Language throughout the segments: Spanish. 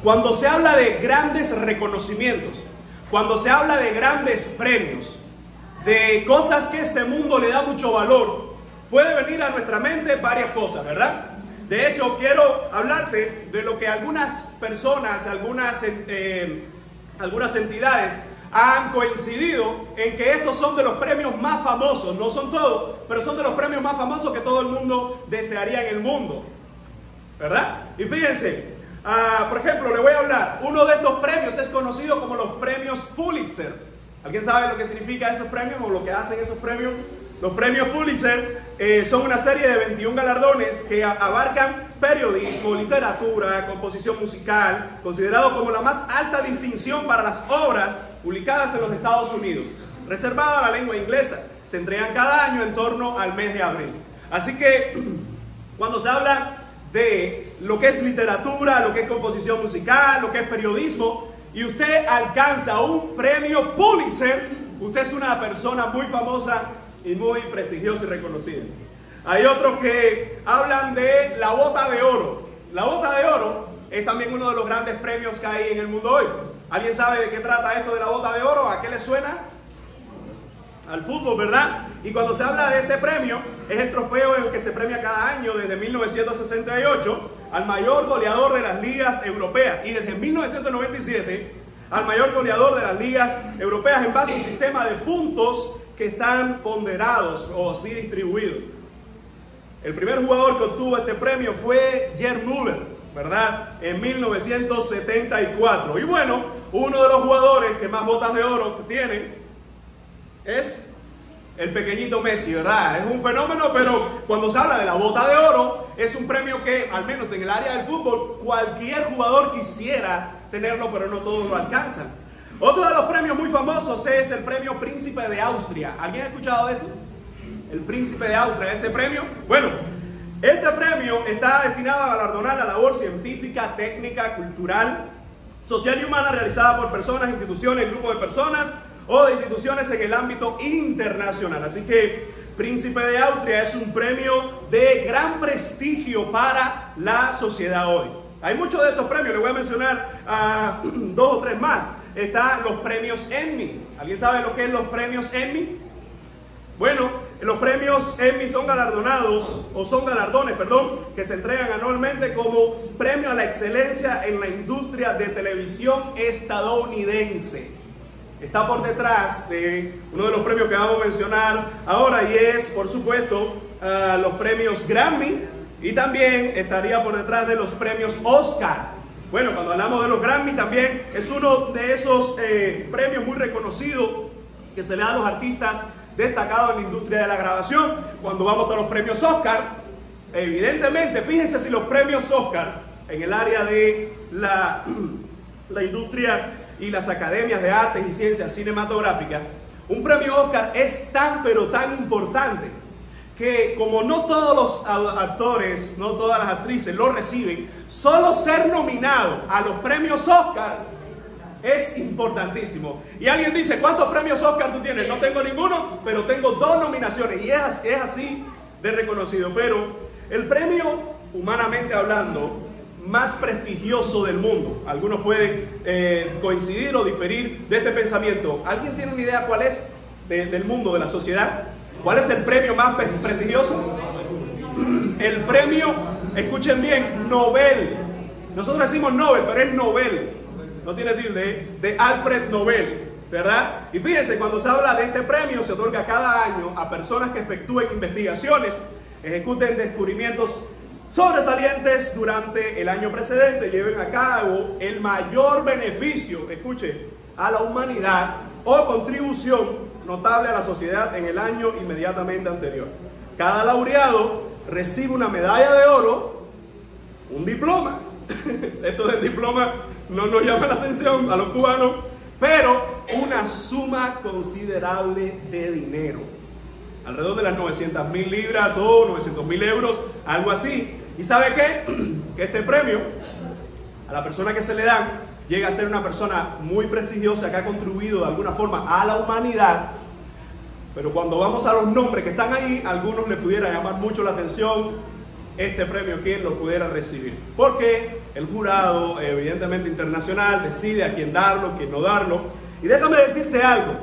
Cuando se habla de grandes reconocimientos, cuando se habla de grandes premios, de cosas que este mundo le da mucho valor, puede venir a nuestra mente varias cosas, ¿verdad? De hecho, quiero hablarte de lo que algunas personas, algunas entidades han coincidido en que estos son de los premios más famosos. No son todos, pero son de los premios más famosos que todo el mundo desearía en el mundo, ¿verdad? Y fíjense, por ejemplo, le voy a hablar. Uno de estos premios es conocido como los premios Pulitzer. ¿Alguien sabe lo que significa esos premios o lo que hacen esos premios? Los premios Pulitzer son una serie de 21 galardones que abarcan periodismo, literatura, composición musical, considerado como la más alta distinción para las obras publicadas en los Estados Unidos, reservada a la lengua inglesa. Se entregan cada año en torno al mes de abril. Así que cuando se habla de lo que es literatura, lo que es composición musical, lo que es periodismo, y usted alcanza un premio Pulitzer, usted es una persona muy famosa y muy prestigiosa y reconocida. Hay otros que hablan de la bota de oro. La bota de oro es también uno de los grandes premios que hay en el mundo hoy. ¿Alguien sabe de qué trata esto de la bota de oro? ¿A qué le suena? Al fútbol, ¿verdad? Y cuando se habla de este premio, es el trofeo en el que se premia cada año desde 1968 al mayor goleador de las ligas europeas, y desde 1997 al mayor goleador de las ligas europeas en base a un sistema de puntos que están ponderados o así distribuidos. El primer jugador que obtuvo este premio fue Gerd Müller, ¿verdad? En 1974. Y bueno, uno de los jugadores que más botas de oro tienen es el pequeñito Messi, ¿verdad? Es un fenómeno, pero cuando se habla de la bota de oro, es un premio que, al menos en el área del fútbol, cualquier jugador quisiera tenerlo, pero no todos lo alcanzan. Otro de los premios muy famosos es el premio Príncipe de Austria. ¿Alguien ha escuchado de esto? El Príncipe de Austria, ese premio. Bueno, este premio está destinado a galardonar la labor científica, técnica, cultural, social y humana realizada por personas, instituciones, grupos de personas o de instituciones en el ámbito internacional. Así que Príncipe de Austria es un premio de gran prestigio para la sociedad hoy. Hay muchos de estos premios, le voy a mencionar dos o tres más. Están los premios Emmy. ¿Alguien sabe lo que es los premios Emmy? Bueno, los premios Emmy son galardones, que se entregan anualmente como premio a la excelencia en la industria de televisión estadounidense. Está por detrás de uno de los premios que vamos a mencionar ahora, y es, por supuesto, los premios Grammy, y también estaría por detrás de los premios Oscar. Bueno, cuando hablamos de los Grammy, también es uno de esos premios muy reconocidos que se le da a los artistas destacados en la industria de la grabación. Cuando vamos a los premios Oscar, evidentemente, fíjense si los premios Oscar en el área de la industria y las academias de artes y ciencias cinematográficas, un premio Oscar es tan pero tan importante que, como no todos los actores, no todas las actrices lo reciben, solo ser nominado a los premios Oscar es importantísimo. Y alguien dice, ¿cuántos premios Oscar tú tienes? No tengo ninguno, pero tengo 2 nominaciones, y es así de reconocido. Pero el premio, humanamente hablando, más prestigioso del mundo, algunos pueden coincidir o diferir de este pensamiento. ¿Alguien tiene una idea cuál es del mundo, de la sociedad? ¿Cuál es el premio más prestigioso? El premio, escuchen bien, Nobel. Nosotros decimos Nobel, pero es Nobel, no tiene tilde, de Alfred Nobel, ¿verdad? Y fíjense, cuando se habla de este premio, se otorga cada año a personas que efectúen investigaciones, ejecuten descubrimientos sobresalientes durante el año precedente, lleven a cabo el mayor beneficio, escuche, a la humanidad o contribución notable a la sociedad en el año inmediatamente anterior. Cada laureado recibe una medalla de oro, un diploma. Esto del diploma no nos llama la atención a los cubanos, pero una suma considerable de dinero, alrededor de las 900.000 libras o 900.000 euros, algo así. ¿Y sabe qué? Que este premio, a la persona que se le dan, llega a ser una persona muy prestigiosa que ha contribuido de alguna forma a la humanidad. Pero cuando vamos a los nombres que están ahí, a algunos les pudiera llamar mucho la atención este premio quien lo pudiera recibir. Porque el jurado, evidentemente internacional, decide a quién darlo, quién no darlo. Y déjame decirte algo.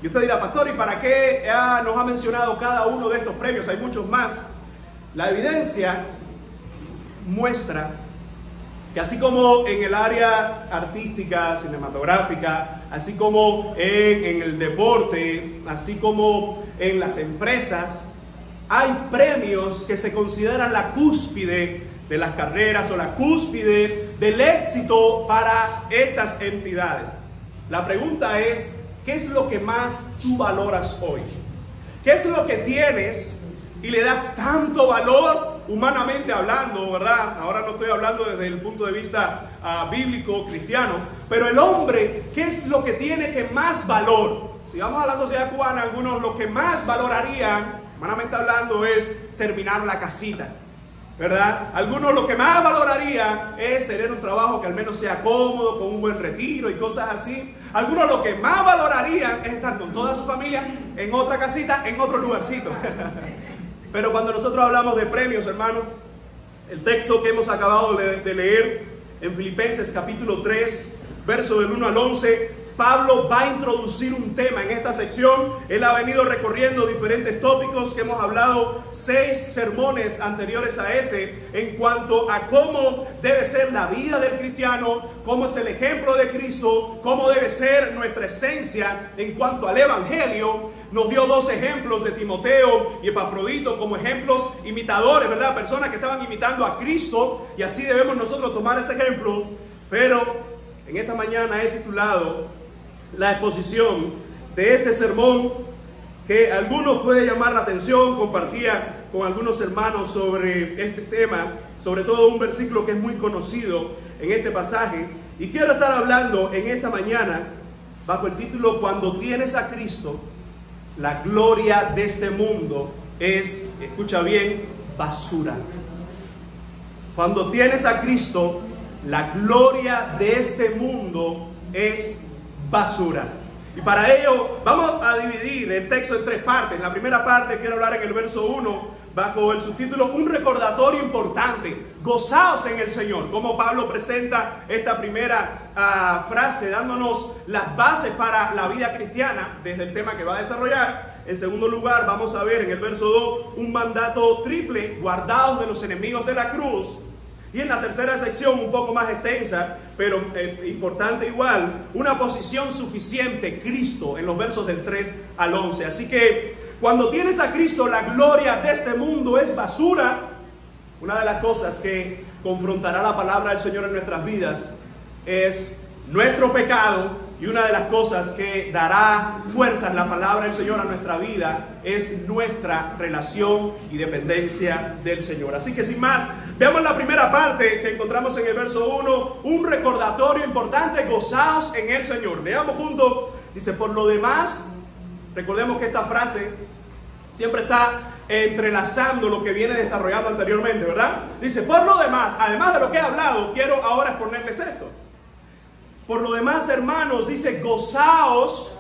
Y usted dirá, pastor, ¿y para qué nos ha mencionado cada uno de estos premios? Hay muchos más. La evidencia muestra que así como en el área artística, cinematográfica, así como en el deporte, así como en las empresas, hay premios que se consideran la cúspide de las carreras o la cúspide del éxito para estas entidades. La pregunta es, ¿qué es lo que más tú valoras hoy? ¿Qué es lo que tienes y le das tanto valor humanamente hablando, verdad? Ahora no estoy hablando desde el punto de vista bíblico, cristiano, pero el hombre, ¿qué es lo que tiene que más valor? Si vamos a la sociedad cubana, algunos lo que más valorarían, humanamente hablando, es terminar la casita, ¿verdad? Algunos lo que más valorarían es tener un trabajo que al menos sea cómodo, con un buen retiro y cosas así. Algunos lo que más valorarían es estar con toda su familia en otra casita, en otro lugarcito. Pero cuando nosotros hablamos de premios, hermano, el texto que hemos acabado de leer en Filipenses capítulo 3, verso del 1 al 11, Pablo va a introducir un tema en esta sección. Él ha venido recorriendo diferentes tópicos que hemos hablado 6 sermones anteriores a este en cuanto a cómo debe ser la vida del cristiano, cómo es el ejemplo de Cristo, cómo debe ser nuestra esencia en cuanto al evangelio. Nos dio 2 ejemplos de Timoteo y Epafrodito como ejemplos imitadores, ¿verdad? Personas que estaban imitando a Cristo, y así debemos nosotros tomar ese ejemplo. Pero en esta mañana he titulado la exposición de este sermón, que a algunos puede llamar la atención. Compartía con algunos hermanos sobre este tema, sobre todo un versículo que es muy conocido en este pasaje, y quiero estar hablando en esta mañana bajo el título: cuando tienes a Cristo, la gloria de este mundo es, escucha bien, basura. Cuando tienes a Cristo, la gloria de este mundo es basura. Y para ello vamos a dividir el texto en 3 partes. En la primera parte quiero hablar en el verso 1 bajo el subtítulo un recordatorio importante: gozaos en el Señor. Como Pablo presenta esta primera frase dándonos las bases para la vida cristiana desde el tema que va a desarrollar. En segundo lugar vamos a ver en el verso 2 un mandato triple: guardaos de los enemigos de la cruz. Y en la tercera sección, un poco más extensa, pero importante igual, una posición suficiente: Cristo, en los versos del 3 al 11. Así que cuando tienes a Cristo, la gloria de este mundo es basura. Una de las cosas que confrontará la palabra del Señor en nuestras vidas es nuestro pecado, y una de las cosas que dará fuerza en la palabra del Señor a nuestra vida es nuestra relación y dependencia del Señor. Así que sin más, veamos la primera parte que encontramos en el verso 1, un recordatorio importante: gozaos en el Señor. Leamos juntos. Dice: por lo demás, recordemos que esta frase siempre está entrelazando lo que viene desarrollando anteriormente, ¿verdad? Dice: por lo demás, además de lo que he hablado, quiero ahora exponerles esto. Por lo demás, hermanos, dice: gozaos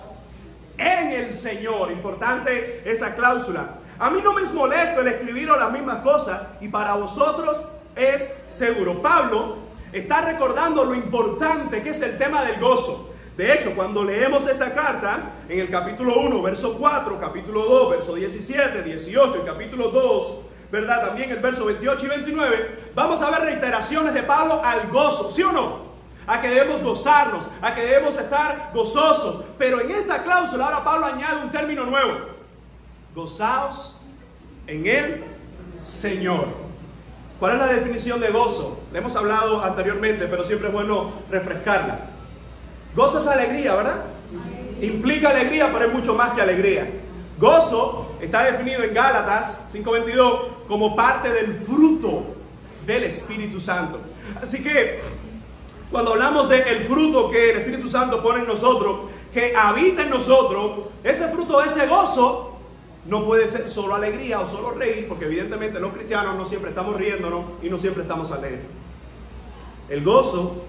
en el Señor. Importante esa cláusula. A mí no me es molesto el escribiros las mismas cosas, y para vosotros es seguro. Pablo está recordando lo importante que es el tema del gozo. De hecho, cuando leemos esta carta, en el capítulo 1, verso 4, capítulo 2, verso 17, 18, y capítulo 2, ¿verdad? También el verso 28 y 29, vamos a ver reiteraciones de Pablo al gozo, ¿sí o no? A que debemos gozarnos, a que debemos estar gozosos. Pero en esta cláusula ahora Pablo añade un término nuevo: gozaos en el Señor. ¿Cuál es la definición de gozo? Le hemos hablado anteriormente, pero siempre es bueno refrescarla. Gozo es alegría, ¿verdad? Implica alegría, pero es mucho más que alegría. Gozo está definido en Gálatas 5:22 como parte del fruto del Espíritu Santo. Así que cuando hablamos del fruto que el Espíritu Santo pone en nosotros, que habita en nosotros, ese fruto, ese gozo, no puede ser solo alegría o solo reír, porque evidentemente los cristianos no siempre estamos riéndonos y no siempre estamos alegres. El gozo,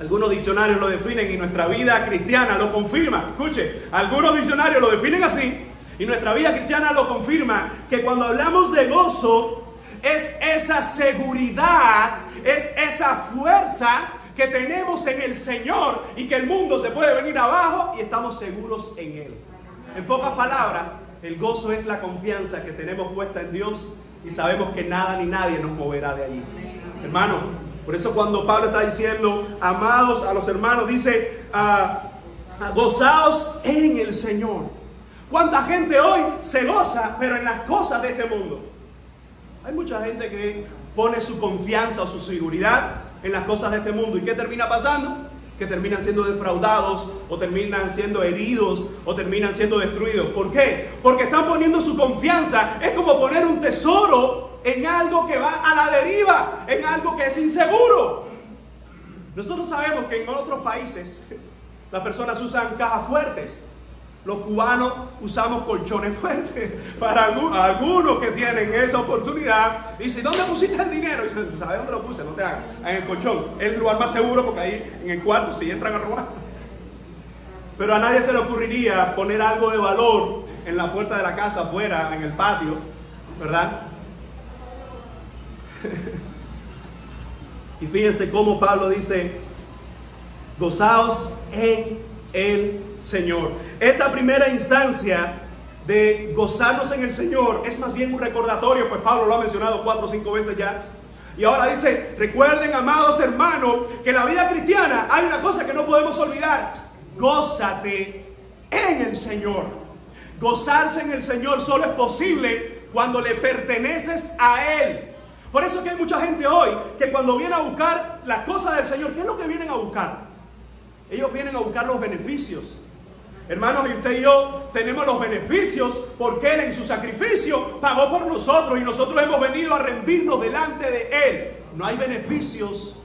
algunos diccionarios lo definen y nuestra vida cristiana lo confirma. Escuche, algunos diccionarios lo definen así y nuestra vida cristiana lo confirma, que cuando hablamos de gozo es esa seguridad, es esa fuerza que tenemos en el Señor y que el mundo se puede venir abajo y estamos seguros en Él. En pocas palabras, el gozo es la confianza que tenemos puesta en Dios y sabemos que nada ni nadie nos moverá de allí. Hermano, por eso cuando Pablo está diciendo, amados a los hermanos, dice, gozaos en el Señor. ¿Cuánta gente hoy se goza, pero en las cosas de este mundo? Hay mucha gente que pone su confianza o su seguridad en las cosas de este mundo. ¿Y qué termina pasando? Que terminan siendo defraudados, o terminan siendo heridos, o terminan siendo destruidos. ¿Por qué? Porque están poniendo su confianza. Es como poner un tesoro en algo que va a la deriva, en algo que es inseguro. Nosotros sabemos que en otros países las personas usan cajas fuertes. Los cubanos usamos colchones fuertes. Para algunos que tienen esa oportunidad, dicen, ¿dónde pusiste el dinero? Y dicen, ¿sabes dónde lo puse? No te hagas. En el colchón. Es el lugar más seguro porque ahí en el cuarto si entran a robar. Pero a nadie se le ocurriría poner algo de valor en la puerta de la casa, afuera, en el patio, ¿verdad? Y fíjense cómo Pablo dice, gozaos en el Señor. Esta primera instancia de gozarnos en el Señor es más bien un recordatorio, pues Pablo lo ha mencionado 4 o 5 veces ya. Y ahora dice, recuerden, amados hermanos, que en la vida cristiana hay una cosa que no podemos olvidar. Gózate en el Señor. Gozarse en el Señor solo es posible cuando le perteneces a Él. Por eso que hay mucha gente hoy que cuando viene a buscar las cosas del Señor, ¿qué es lo que vienen a buscar? Ellos vienen a buscar los beneficios. Hermanos, y usted y yo tenemos los beneficios porque Él en su sacrificio pagó por nosotros y nosotros hemos venido a rendirnos delante de Él. No hay beneficios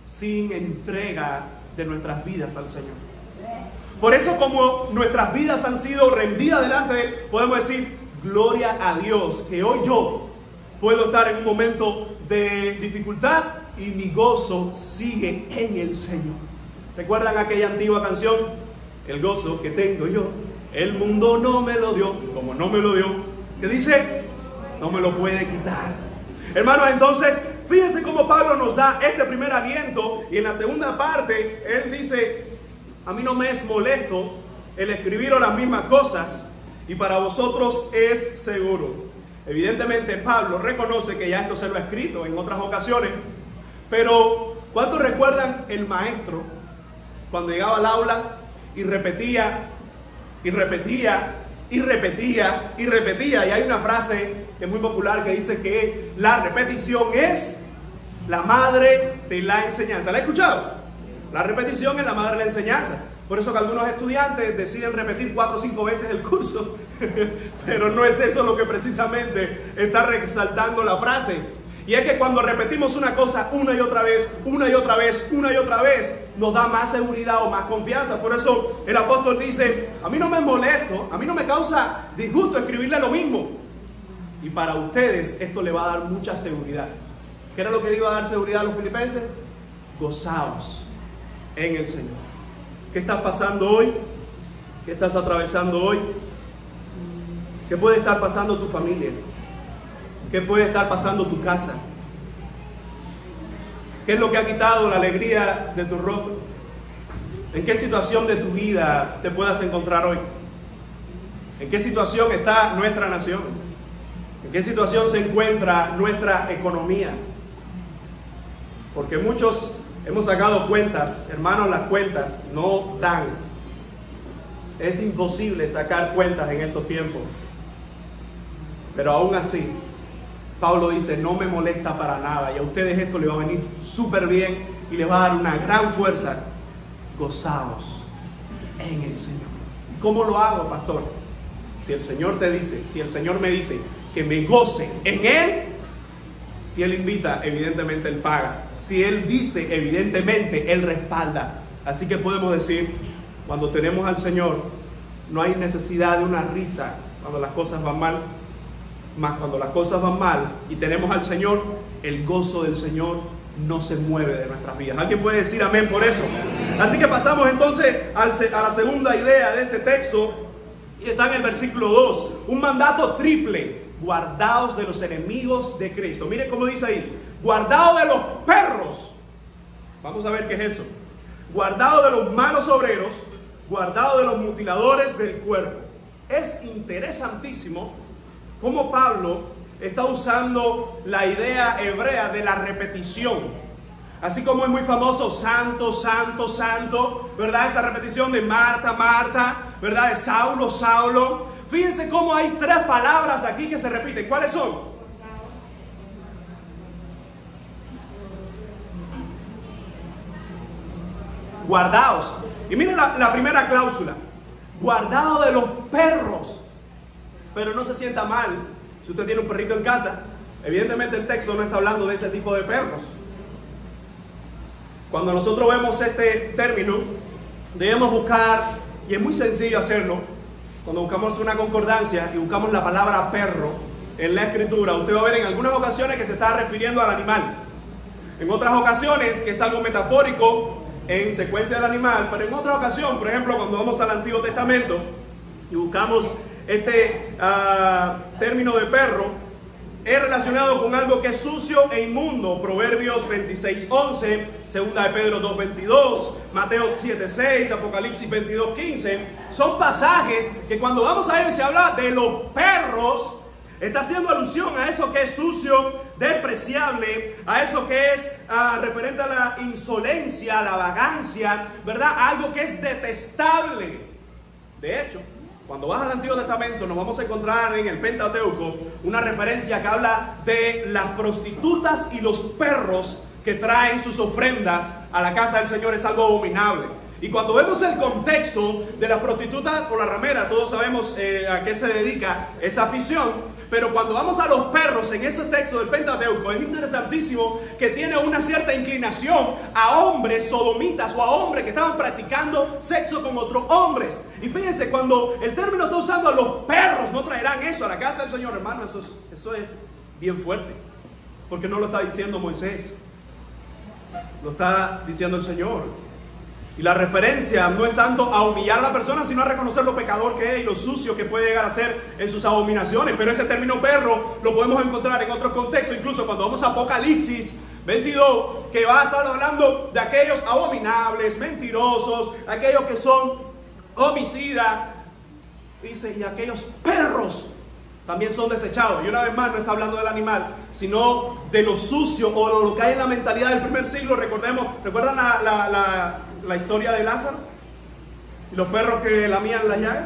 sin entrega de nuestras vidas al Señor. Por eso, como nuestras vidas han sido rendidas delante de Él, podemos decir, gloria a Dios, que hoy yo puedo estar en un momento de dificultad y mi gozo sigue en el Señor. ¿Recuerdan aquella antigua canción? El gozo que tengo yo, el mundo no me lo dio, como no me lo dio, que dice, no me lo puede quitar. Hermanos, entonces, fíjense cómo Pablo nos da este primer aliento, y en la segunda parte, él dice, a mí no me es molesto el escribiros las mismas cosas, y para vosotros es seguro. Evidentemente, Pablo reconoce que ya esto se lo ha escrito en otras ocasiones, pero ¿cuántos recuerdan el maestro cuando llegaba al aula y repetía, y repetía, y repetía, y repetía? Y hay una frase que es muy popular que dice que la repetición es la madre de la enseñanza. ¿La he escuchado? La repetición es la madre de la enseñanza. Por eso que algunos estudiantes deciden repetir 4 o 5 veces el curso. Pero no es eso lo que precisamente está resaltando la frase. Y es que cuando repetimos una cosa una y otra vez, una y otra vez, una y otra vez, nos da más seguridad o más confianza. Por eso el apóstol dice, a mí no me molesto, a mí no me causa disgusto escribirle lo mismo. Y para ustedes esto le va a dar mucha seguridad. ¿Qué era lo que le iba a dar seguridad a los filipenses? Gozaos en el Señor. ¿Qué estás pasando hoy? ¿Qué estás atravesando hoy? ¿Qué puede estar pasando tu familia? ¿Qué puede estar pasando tu casa? ¿Qué es lo que ha quitado la alegría de tu rostro? ¿En qué situación de tu vida te puedas encontrar hoy? ¿En qué situación está nuestra nación? ¿En qué situación se encuentra nuestra economía? Porque muchos hemos sacado cuentas, hermanos, las cuentas no dan. Es imposible sacar cuentas en estos tiempos. Pero aún así, Pablo dice, no me molesta para nada, y a ustedes esto les va a venir súper bien y les va a dar una gran fuerza. Gozaos en el Señor. ¿Cómo lo hago, pastor? Si el Señor te dice, si el Señor me dice que me goce en Él, si Él invita, evidentemente Él paga. Si Él dice, evidentemente Él respalda. Así que podemos decir, cuando tenemos al Señor, no hay necesidad de una risa cuando las cosas van mal. Más cuando las cosas van mal y tenemos al Señor, el gozo del Señor no se mueve de nuestras vidas. ¿Alguien puede decir amén por eso? Así que pasamos entonces a la segunda idea de este texto, y está en el versículo 2, un mandato triple guardaos de los enemigos de Cristo. Miren cómo dice ahí, guardaos de los perros. Vamos a ver qué es eso. Guardaos de los malos obreros, guardaos de los mutiladores del cuerpo. Es interesantísimo cómo Pablo está usando la idea hebrea de la repetición. Así como es muy famoso santo, santo, santo, ¿verdad? Esa repetición de Marta, Marta, ¿verdad? De Saulo, Saulo. Fíjense cómo hay tres palabras aquí que se repiten. ¿Cuáles son? Guardaos. Y miren la primera cláusula. Guardado de los perros. Pero no se sienta mal si usted tiene un perrito en casa. Evidentemente el texto no está hablando de ese tipo de perros. Cuando nosotros vemos este término, debemos buscar, y es muy sencillo hacerlo, cuando buscamos una concordancia y buscamos la palabra perro en la escritura, usted va a ver en algunas ocasiones que se está refiriendo al animal. En otras ocasiones que es algo metafórico en secuencia del animal, pero en otra ocasión, por ejemplo, cuando vamos al Antiguo Testamento y buscamos este término de perro, es relacionado con algo que es sucio e inmundo. Proverbios 26:11, Segunda de Pedro 2:22, Mateo 7:6, Apocalipsis 22:15. Son pasajes que cuando vamos a él se habla de los perros. Está haciendo alusión a eso que es sucio, despreciable, a eso que es referente a la insolencia, a la vagancia, ¿verdad? Algo que es detestable. De hecho, cuando vas al Antiguo Testamento nos vamos a encontrar en el Pentateuco una referencia que habla de las prostitutas y los perros que traen sus ofrendas a la casa del Señor. Es algo abominable. Y cuando vemos el contexto de la prostituta o la ramera, todos sabemos a qué se dedica esa afición. Pero cuando vamos a los perros en ese texto del Pentateuco, es interesantísimo que tiene una cierta inclinación a hombres sodomitas o a hombres que estaban practicando sexo con otros hombres. Y fíjense, cuando el término está usando a los perros, no traerán eso a la casa del Señor, hermano. Eso es bien fuerte, porque no lo está diciendo Moisés, lo está diciendo el Señor. Y la referencia no es tanto a humillar a la persona, sino a reconocer lo pecador que es y lo sucio que puede llegar a ser en sus abominaciones. Pero ese término perro lo podemos encontrar en otros contextos, incluso cuando vamos a Apocalipsis 22, que va a estar hablando de aquellos abominables, mentirosos, aquellos que son homicidas. Dice, y aquellos perros también son desechados. Y una vez más no está hablando del animal, sino de lo sucio o lo que hay en la mentalidad del primer siglo. ¿Recuerdan la historia de Lázaro? Y los perros que lamían las llagas.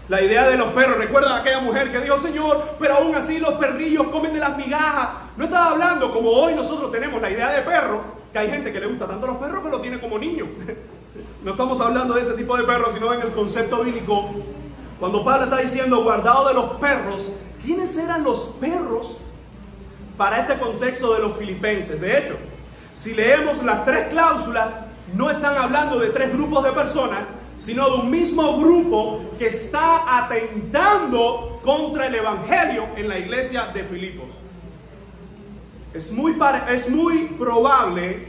La idea de los perros. ¿Recuerdan a aquella mujer que dijo, Señor, pero aún así los perrillos comen de las migajas? No estaba hablando como hoy nosotros tenemos la idea de perro, que hay gente que le gusta tanto los perros que lo tiene como niño. No estamos hablando de ese tipo de perros, sino en el concepto bíblico. Cuando Pablo está diciendo guardado de los perros, ¿quiénes eran los perros para este contexto de los filipenses? De hecho, si leemos las tres cláusulas, no están hablando de tres grupos de personas, sino de un mismo grupo que está atentando contra el evangelio en la iglesia de Filipos. Es muy probable,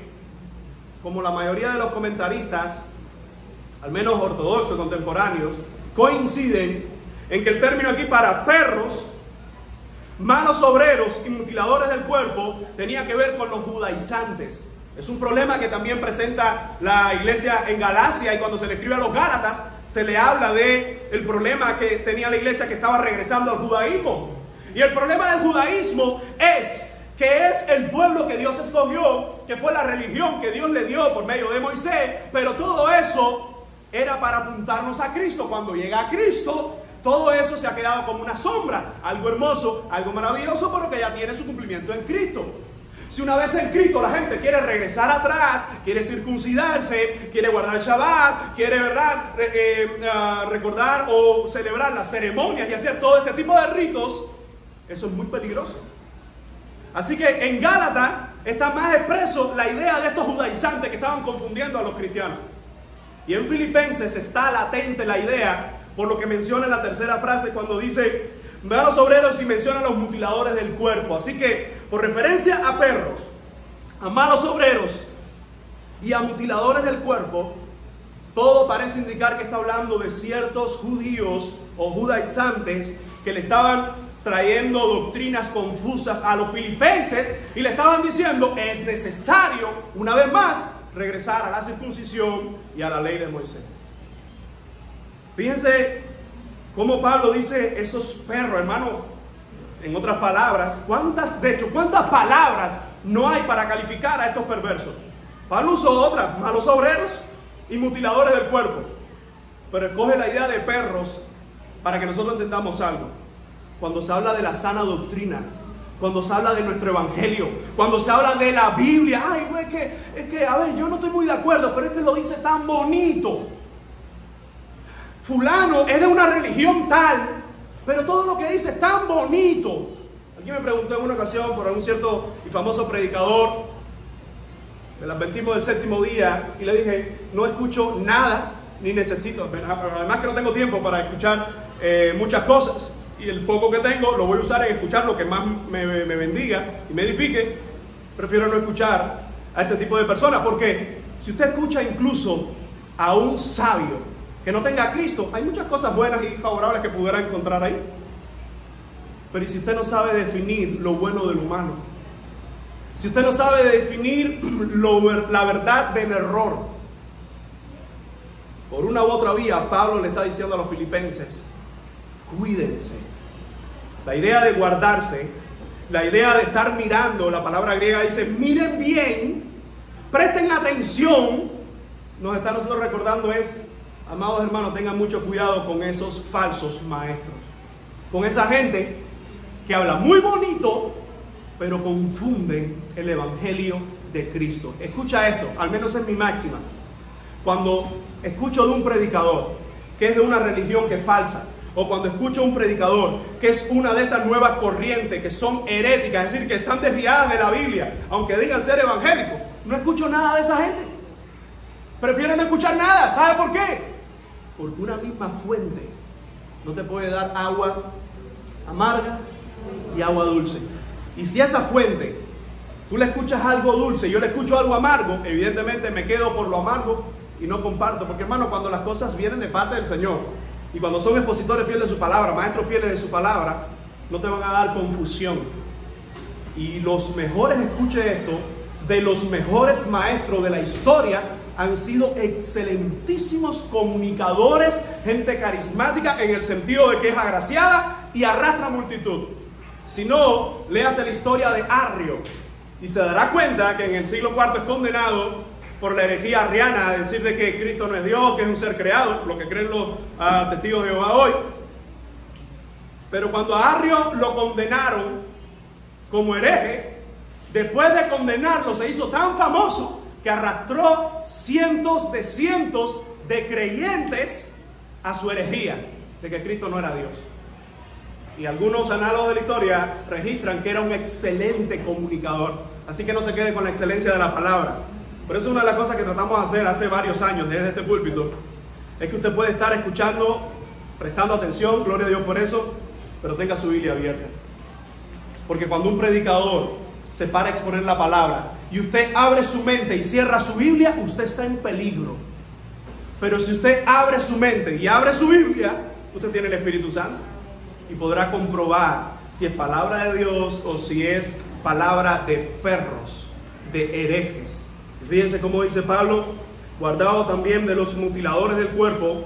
como la mayoría de los comentaristas, al menos ortodoxos contemporáneos, coinciden en que el término aquí para perros, malos obreros y mutiladores del cuerpo tenía que ver con los judaizantes. Es un problema que también presenta la iglesia en Galacia, y cuando se le escribe a los Gálatas se le habla de el problema que tenía la iglesia que estaba regresando al judaísmo. Y el problema del judaísmo es que es el pueblo que Dios escogió, que fue la religión que Dios le dio por medio de Moisés, pero todo eso era para apuntarnos a Cristo. Cuando llega a Cristo, todo eso se ha quedado como una sombra, algo hermoso, algo maravilloso, pero que ya tiene su cumplimiento en Cristo. Si una vez en Cristo la gente quiere regresar atrás, quiere circuncidarse, quiere guardar el Shabbat, quiere, ¿verdad?, recordar o celebrar las ceremonias y hacer todo este tipo de ritos, eso es muy peligroso. Así que en Gálatas está más expreso la idea de estos judaizantes que estaban confundiendo a los cristianos. Y en Filipenses está latente la idea, por lo que menciona en la tercera frase cuando dice malos obreros, y menciona a los mutiladores del cuerpo. Así que por referencia a perros, a malos obreros y a mutiladores del cuerpo, todo parece indicar que está hablando de ciertos judíos o judaizantes que le estaban trayendo doctrinas confusas a los filipenses y le estaban diciendo: es necesario, una vez más, regresar a la circuncisión y a la ley de Moisés. Fíjense cómo Pablo dice esos perros, hermano. En otras palabras, ¿cuántas palabras no hay para calificar a estos perversos? Pablo usó otras: malos obreros y mutiladores del cuerpo. Pero escoge la idea de perros para que nosotros entendamos algo. Cuando se habla de la sana doctrina, cuando se habla de nuestro evangelio, cuando se habla de la Biblia, ay, güey, es que, a ver, yo no estoy muy de acuerdo, pero lo dice tan bonito. Fulano es de una religión tal, pero todo lo que dice es tan bonito. Alguien me preguntó en una ocasión por un cierto y famoso predicador del Adventismo del Séptimo Día, y le dije: no escucho nada, ni necesito, además que no tengo tiempo para escuchar muchas cosas, y el poco que tengo lo voy a usar en escuchar lo que más me bendiga y me edifique. Prefiero no escuchar a ese tipo de personas, porque si usted escucha incluso a un sabio que no tenga a Cristo, hay muchas cosas buenas y favorables que pudiera encontrar ahí. Pero ¿y si usted no sabe definir lo bueno del humano? Si usted no sabe definir la verdad del error, por una u otra vía, Pablo le está diciendo a los filipenses: cuídense. La idea de guardarse, la idea de estar mirando, la palabra griega dice: miren bien, presten atención. Nos está nosotros recordando es: amados hermanos, tengan mucho cuidado con esos falsos maestros, con esa gente que habla muy bonito, pero confunde el evangelio de Cristo. Escucha esto, al menos es mi máxima. Cuando escucho de un predicador que es de una religión que es falsa, o cuando escucho un predicador que es una de estas nuevas corrientes que son heréticas, es decir, que están desviadas de la Biblia, aunque digan ser evangélicos, no escucho nada de esa gente. Prefiero no escuchar nada. ¿Sabe por qué? Porque una misma fuente no te puede dar agua amarga y agua dulce. Y si esa fuente, tú le escuchas algo dulce y yo le escucho algo amargo, evidentemente me quedo por lo amargo y no comparto. Porque, hermano, cuando las cosas vienen de parte del Señor y cuando son expositores fieles de su palabra, maestros fieles de su palabra, no te van a dar confusión. Y los mejores, escuche esto, de los mejores maestros de la historia han sido excelentísimos comunicadores, gente carismática en el sentido de que es agraciada y arrastra multitud. Si no, léase la historia de Arrio y se dará cuenta que en el siglo IV es condenado por la herejía arriana, a decir de que Cristo no es Dios, que es un ser creado, lo que creen los testigos de Jehová hoy. Pero cuando a Arrio lo condenaron como hereje, después de condenarlo se hizo tan famoso que arrastró cientos de creyentes a su herejía de que Cristo no era Dios. Y algunos análogos de la historia registran que era un excelente comunicador. Así que no se quede con la excelencia de la palabra. Por eso una de las cosas que tratamos de hacer hace varios años desde este púlpito es que usted puede estar escuchando, prestando atención, gloria a Dios por eso, pero tenga su Biblia abierta. Porque cuando un predicador se para a exponer la palabra y usted abre su mente y cierra su Biblia, usted está en peligro. Pero si usted abre su mente y abre su Biblia, usted tiene el Espíritu Santo y podrá comprobar si es palabra de Dios o si es palabra de perros, de herejes. Fíjense cómo dice Pablo: guardado también de los mutiladores del cuerpo.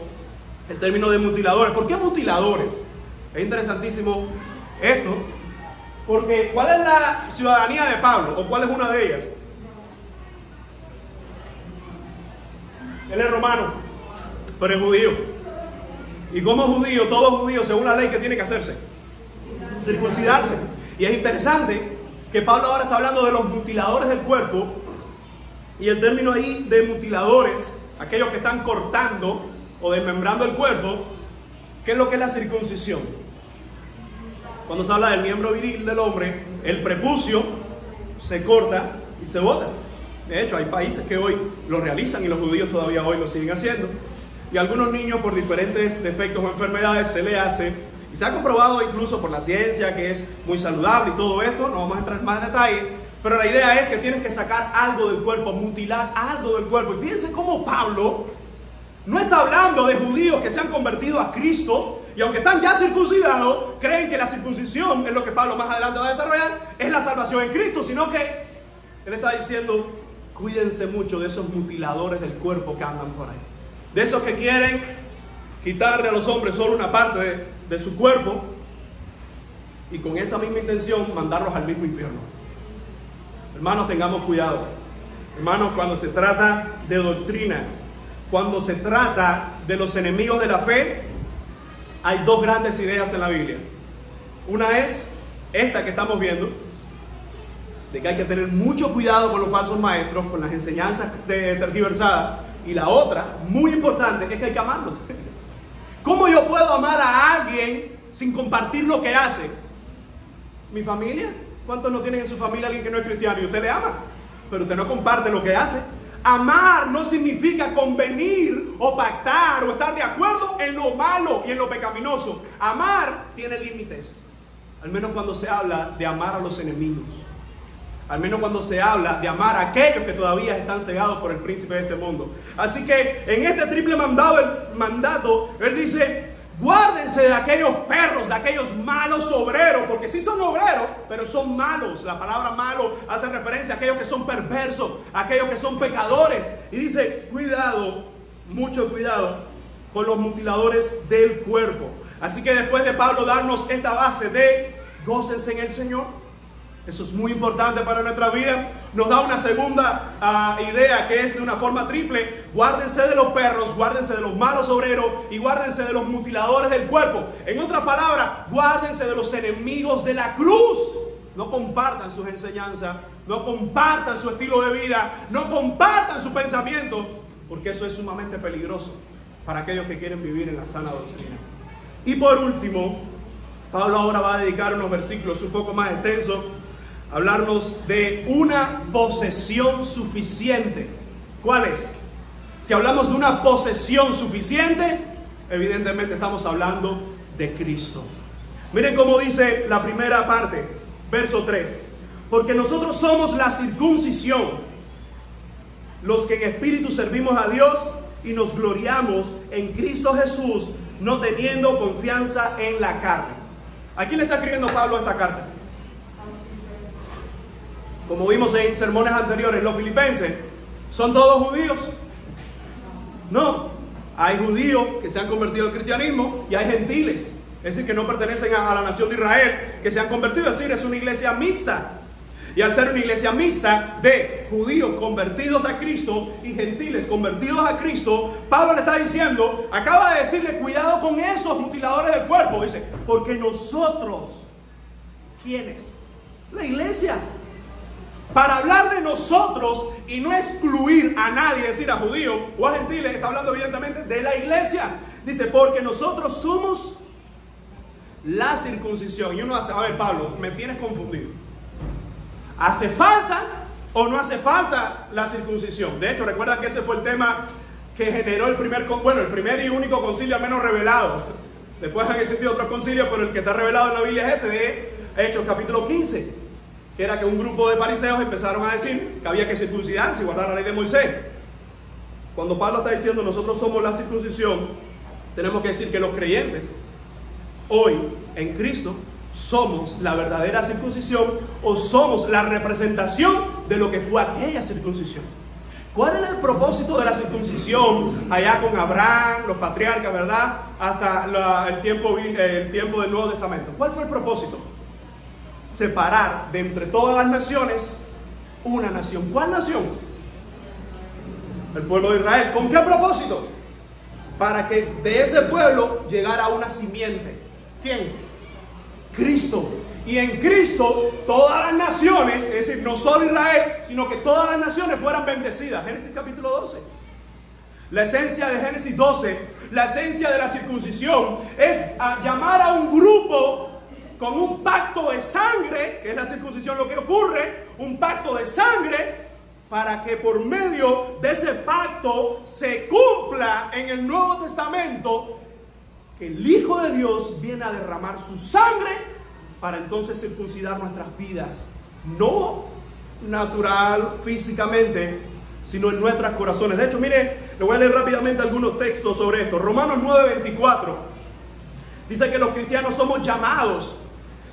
El término de mutiladores, ¿por qué mutiladores? Es interesantísimo esto, porque ¿cuál es la ciudadanía de Pablo? ¿O cuál es una de ellas? Él es romano, pero es judío. Y como judío, todo judío, según la ley, ¿qué tiene que hacerse? Circuncidarse. Y es interesante que Pablo ahora está hablando de los mutiladores del cuerpo. Y el término ahí de mutiladores, aquellos que están cortando o desmembrando el cuerpo, ¿qué es lo que es la circuncisión? Cuando se habla del miembro viril del hombre, el prepucio se corta y se bota. De hecho, hay países que hoy lo realizan y los judíos todavía hoy lo siguen haciendo. Y a algunos niños, por diferentes defectos o enfermedades, se le hace, y se ha comprobado incluso por la ciencia que es muy saludable y todo esto, no vamos a entrar más en detalle, pero la idea es que tienes que sacar algo del cuerpo, mutilar algo del cuerpo. Y fíjense cómo Pablo no está hablando de judíos que se han convertido a Cristo y aunque están ya circuncidados, creen que la circuncisión, es lo que Pablo más adelante va a desarrollar, es la salvación en Cristo, sino que él está diciendo, cuídense mucho de esos mutiladores del cuerpo que andan por ahí, de esos que quieren quitarle a los hombres solo una parte de su cuerpo y con esa misma intención mandarlos al mismo infierno. Hermanos, tengamos cuidado. Hermanos, cuando se trata de doctrina, cuando se trata de los enemigos de la fe, hay dos grandes ideas en la Biblia. Una es esta que estamos viendo, de que hay que tener mucho cuidado con los falsos maestros, con las enseñanzas tergiversadas. Y la otra, muy importante, es que hay que amarlos. ¿Cómo yo puedo amar a alguien sin compartir lo que hace? ¿Mi familia? ¿Cuántos no tienen en su familia alguien que no es cristiano y usted le ama? Pero usted no comparte lo que hace. Amar no significa convenir o pactar o estar de acuerdo en lo malo y en lo pecaminoso. Amar tiene límites. Al menos cuando se habla de amar a los enemigos. Al menos cuando se habla de amar a aquellos que todavía están cegados por el príncipe de este mundo. Así que en este triple mandato, él dice, guárdense de aquellos perros, de aquellos malos obreros, porque sí son obreros, pero son malos. La palabra malo hace referencia a aquellos que son perversos, a aquellos que son pecadores. Y dice, cuidado, mucho cuidado con los mutiladores del cuerpo. Así que después de Pablo darnos esta base de gócense en el Señor, eso es muy importante para nuestra vida, nos da una segunda idea que es de una forma triple. Guárdense de los perros, guárdense de los malos obreros y guárdense de los mutiladores del cuerpo. En otras palabras, guárdense de los enemigos de la cruz. No compartan sus enseñanzas, no compartan su estilo de vida, no compartan su pensamiento, porque eso es sumamente peligroso para aquellos que quieren vivir en la sana doctrina. Y por último, Pablo ahora va a dedicar unos versículos un poco más extensos a hablarnos de una posesión suficiente. ¿Cuál es? Si hablamos de una posesión suficiente, evidentemente estamos hablando de Cristo. Miren cómo dice la primera parte, verso 3. Porque nosotros somos la circuncisión, los que en espíritu servimos a Dios y nos gloriamos en Cristo Jesús, no teniendo confianza en la carne. ¿A quién le está escribiendo Pablo esta carta? Como vimos en sermones anteriores, los filipenses, ¿son todos judíos? No, hay judíos que se han convertido al cristianismo y hay gentiles, es decir, que no pertenecen a la nación de Israel, que se han convertido, es decir, es una iglesia mixta. Y al ser una iglesia mixta de judíos convertidos a Cristo y gentiles convertidos a Cristo, Pablo le está diciendo, acaba de decirle, cuidado con esos mutiladores del cuerpo. Dice, porque nosotros, ¿quiénes? La iglesia. Para hablar de nosotros y no excluir a nadie, es decir, a judíos o a gentiles, está hablando evidentemente de la iglesia. Dice, porque nosotros somos la circuncisión. Y uno hace, a ver, Pablo, me tienes confundido. ¿Hace falta o no hace falta la circuncisión? De hecho, recuerda que ese fue el tema que generó el primer y único concilio al menos revelado. Después han existido otros concilios, pero el que está revelado en la Biblia es este de Hechos capítulo 15. Que era que un grupo de fariseos empezaron a decir que había que circuncidarse y guardar la ley de Moisés. Cuando Pablo está diciendo nosotros somos la circuncisión, tenemos que decir que los creyentes hoy en Cristo somos la verdadera circuncisión o somos la representación de lo que fue aquella circuncisión. ¿Cuál era el propósito de la circuncisión allá con Abraham, los patriarcas, verdad? Hasta el tiempo del Nuevo Testamento. ¿Cuál fue el propósito? Separar de entre todas las naciones una nación. ¿Cuál nación? El pueblo de Israel. ¿Con qué propósito? Para que de ese pueblo llegara una simiente. ¿Quién? Cristo. Y en Cristo todas las naciones, es decir, no solo Israel, sino que todas las naciones fueran bendecidas. Génesis capítulo 12. La esencia de Génesis 12, la esencia de la circuncisión es llamar a un grupo con un pacto de sangre, que es la circuncisión lo que ocurre, un pacto de sangre, para que por medio de ese pacto se cumpla en el Nuevo Testamento que el Hijo de Dios viene a derramar su sangre para entonces circuncidar nuestras vidas, no natural, físicamente, sino en nuestros corazones. De hecho, mire, le voy a leer rápidamente algunos textos sobre esto. Romanos 9:24 Dice que los cristianos somos llamados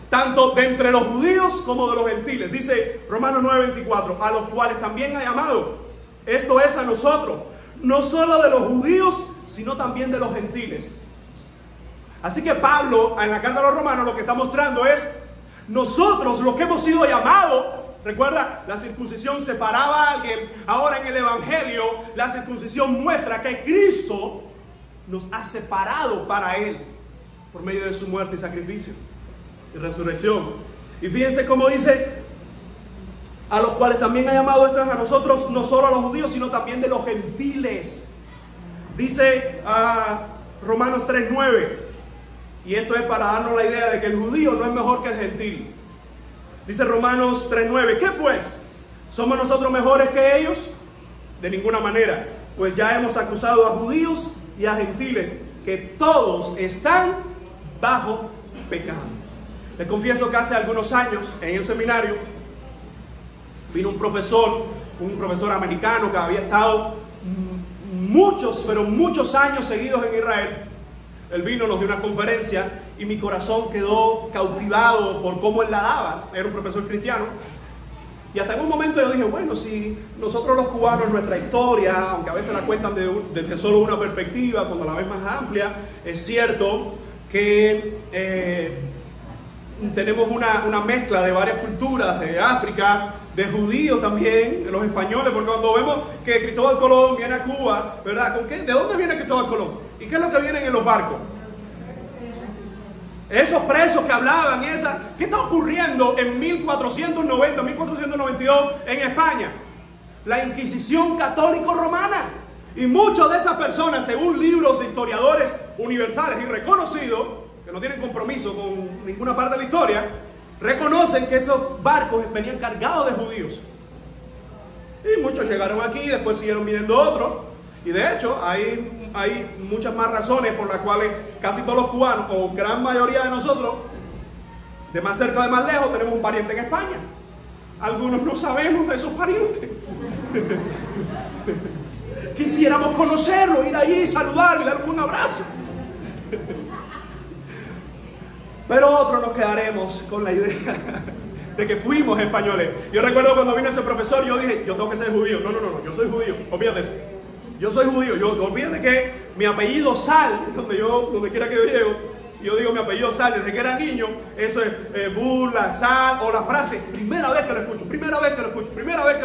tanto de entre los judíos como de los gentiles. Dice Romanos 9:24, a los cuales también ha llamado. Esto es a nosotros, no solo de los judíos, sino también de los gentiles. Así que Pablo, en la carta a los romanos, lo que está mostrando es, nosotros los que hemos sido llamados, recuerda, la circuncisión separaba a alguien. Ahora en el evangelio, la circuncisión muestra que Cristo nos ha separado para Él, por medio de su muerte y sacrificio y resurrección. Y fíjense cómo dice, a los cuales también ha llamado. Esto es a nosotros, no solo a los judíos, sino también de los gentiles. Dice Romanos 3:9, y esto es para darnos la idea de que el judío no es mejor que el gentil. Dice Romanos 3:9, ¿qué pues? ¿Somos nosotros mejores que ellos? De ninguna manera, pues ya hemos acusado a judíos y a gentiles, que todos están bajo pecado. Les confieso que hace algunos años, en el seminario, vino un profesor americano que había estado muchos, pero muchos años seguidos en Israel. Él vino, nos dio una conferencia y mi corazón quedó cautivado por cómo él la daba. Era un profesor cristiano. Y hasta en un momento yo dije, bueno, si nosotros los cubanos, nuestra historia, aunque a veces la cuentan desde solo una perspectiva, cuando la ves más amplia, es cierto que tenemos una mezcla de varias culturas, de África, de judíos también, de los españoles, porque cuando vemos que Cristóbal Colón viene a Cuba, ¿verdad? ¿De dónde viene Cristóbal Colón? ¿Y qué es lo que vienen en los barcos? Esos presos que hablaban, ¿qué está ocurriendo en 1490, 1492 en España? La Inquisición católico-romana. Y muchas de esas personas, según libros de historiadores universales y reconocidos, que no tienen compromiso con ninguna parte de la historia, reconocen que esos barcos venían cargados de judíos. Y muchos llegaron aquí, después siguieron viniendo otros. Y de hecho, hay muchas más razones por las cuales casi todos los cubanos, o gran mayoría de nosotros, de más cerca o de más lejos, tenemos un pariente en España. Algunos no sabemos de esos parientes. Quisiéramos conocerlo, ir allí, saludarlo y darle un abrazo. Pero otros nos quedaremos con la idea de que fuimos españoles. Yo recuerdo cuando vino ese profesor, yo dije, yo tengo que ser judío. No, yo soy judío, olvídate eso. Yo soy judío, olvídate que mi apellido Sal, donde quiera que yo llego, yo digo mi apellido Sal, desde que era niño, eso es burla, sal, o la frase, primera vez que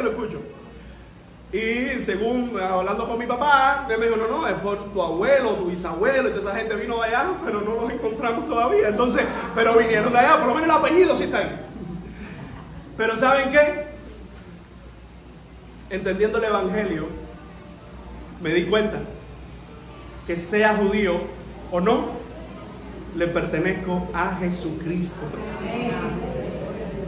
lo escucho. Y según, hablando con mi papá, él me dijo, no, es por tu abuelo, tu bisabuelo, y toda esa gente vino de allá, pero no los encontramos todavía. Entonces, pero vinieron de allá, por lo menos el apellido sí está ahí. Pero ¿saben qué? Entendiendo el evangelio, me di cuenta que sea judío o no, le pertenezco a Jesucristo.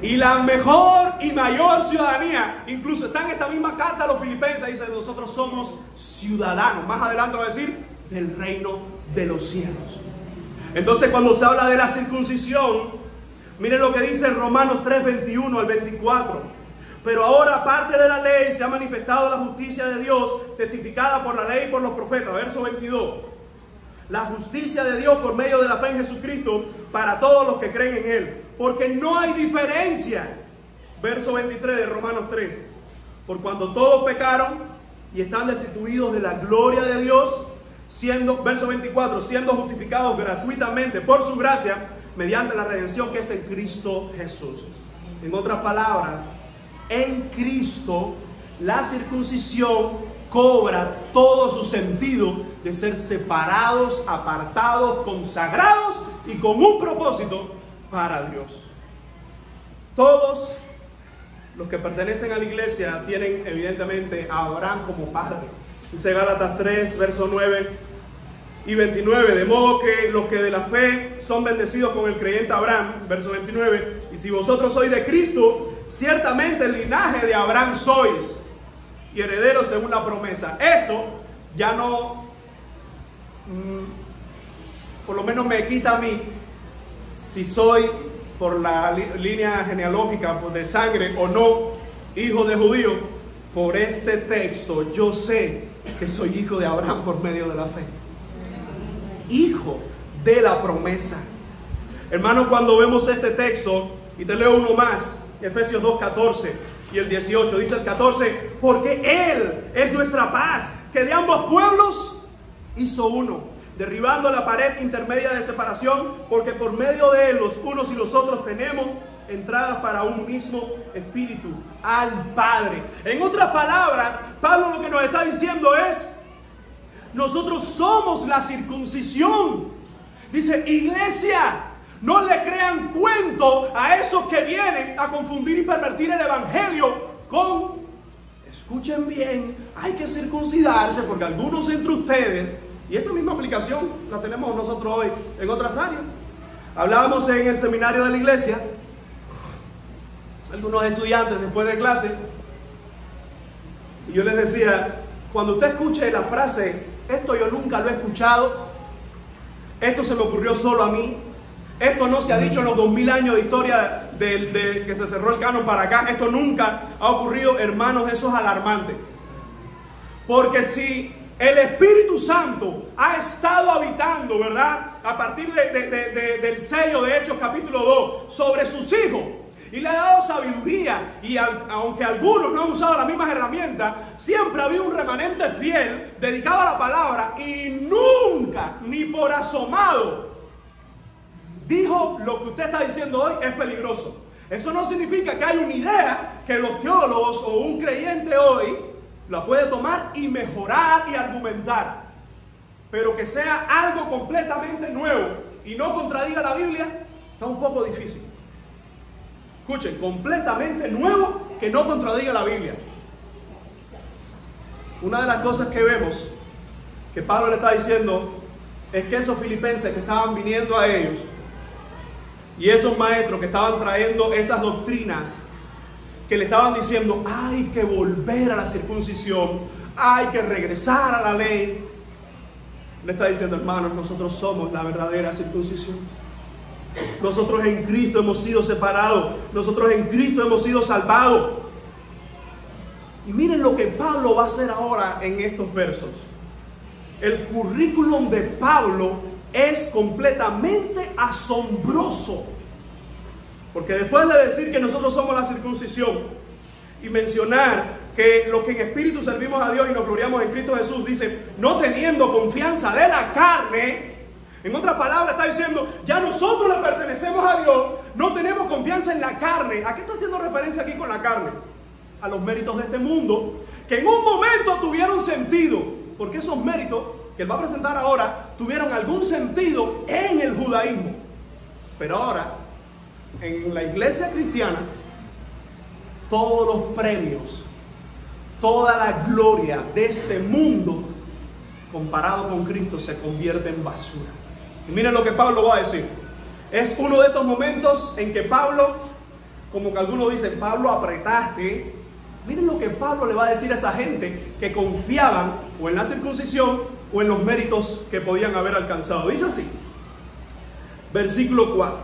Y la mejor y mayor ciudadanía, incluso está en esta misma carta a los filipenses, dice, nosotros somos ciudadanos, más adelante va a decir, del reino de los cielos. Entonces cuando se habla de la circuncisión, miren lo que dice Romanos 3:21 al 24. Pero ahora, aparte de la ley, se ha manifestado la justicia de Dios, testificada por la ley y por los profetas. Verso 22. La justicia de Dios por medio de la fe en Jesucristo para todos los que creen en Él. Porque no hay diferencia. Verso 23 de Romanos 3. Por cuando todos pecaron y están destituidos de la gloria de Dios, verso 24, siendo justificados gratuitamente por su gracia, mediante la redención que es en Cristo Jesús. En otras palabras, en Cristo la circuncisión cobra todo su sentido de ser separados, apartados, consagrados y con un propósito para Dios. Todos los que pertenecen a la iglesia tienen evidentemente a Abraham como padre. Dice Gálatas 3, verso 9 y 29, de modo que los que de la fe son bendecidos con el creyente Abraham, verso 29, y si vosotros sois de Cristo, ciertamente el linaje de Abraham sois y herederos según la promesa. Esto ya no, por lo menos me quita a mí si soy por la línea genealógica de sangre o no hijo de judío. Por este texto yo sé que soy hijo de Abraham por medio de la fe. Hijo de la promesa. Hermano, cuando vemos este texto, y te leo uno más, Efesios 2:14 y el 18, dice el 14, porque Él es nuestra paz, que de ambos pueblos hizo uno, derribando la pared intermedia de separación, porque por medio de Él los unos y los otros tenemos entradas para un mismo espíritu, al Padre. En otras palabras, Pablo lo que nos está diciendo es, nosotros somos la circuncisión. Dice, iglesia, no le crean cuento a esos que vienen a confundir y pervertir el evangelio con, escuchen bien, hay que circuncidarse, porque algunos entre ustedes, y esa misma aplicación la tenemos nosotros hoy en otras áreas. Hablábamos en el seminario de la iglesia, algunos estudiantes después de clase, y yo les decía, cuando usted escuche la frase, esto yo nunca lo he escuchado, esto se me ocurrió solo a mí, esto no se ha dicho en los 2000 años de historia de que se cerró el canon para acá, esto nunca ha ocurrido, hermanos, eso es alarmante. Porque si el Espíritu Santo ha estado habitando, ¿verdad?, a partir del sello de Hechos capítulo 2 sobre sus hijos, y le ha dado sabiduría, y aunque algunos no han usado las mismas herramientas, siempre ha habido un remanente fiel dedicado a la palabra, y nunca, ni por asomado, dijo lo que usted está diciendo hoy es peligroso. Eso no significa que hay una idea que los teólogos o un creyente hoy la puede tomar y mejorar y argumentar, pero que sea algo completamente nuevo y no contradiga la Biblia, está un poco difícil. Escuchen, completamente nuevo que no contradiga la Biblia. Una de las cosas que vemos que Pablo le está diciendo es que esos filipenses que estaban viniendo a ellos y esos maestros que estaban trayendo esas doctrinas, que le estaban diciendo hay que volver a la circuncisión, hay que regresar a la ley, le está diciendo, hermanos, nosotros somos la verdadera circuncisión. Nosotros en Cristo hemos sido separados, nosotros en Cristo hemos sido salvados. Y miren lo que Pablo va a hacer ahora en estos versos. El currículum de Pablo es completamente asombroso, porque después de decir que nosotros somos la circuncisión y mencionar que los que en espíritu servimos a Dios y nos gloriamos en Cristo Jesús, dice, no teniendo confianza de la carne, en otras palabras está diciendo, ya nosotros le pertenecemos a Dios, no tenemos confianza en la carne. ¿A qué está haciendo referencia aquí con la carne? A los méritos de este mundo, que en un momento tuvieron sentido, porque esos méritos que él va a presentar ahora tuvieron algún sentido en el judaísmo, pero ahora en la iglesia cristiana todos los premios, toda la gloria de este mundo comparado con Cristo se convierte en basura. Y miren lo que Pablo va a decir. Es uno de estos momentos en que Pablo, como que algunos dicen, Pablo, apretaste. Miren lo que Pablo le va a decir a esa gente que confiaban o en la circuncisión o en los méritos que podían haber alcanzado. Dice así, versículo 4.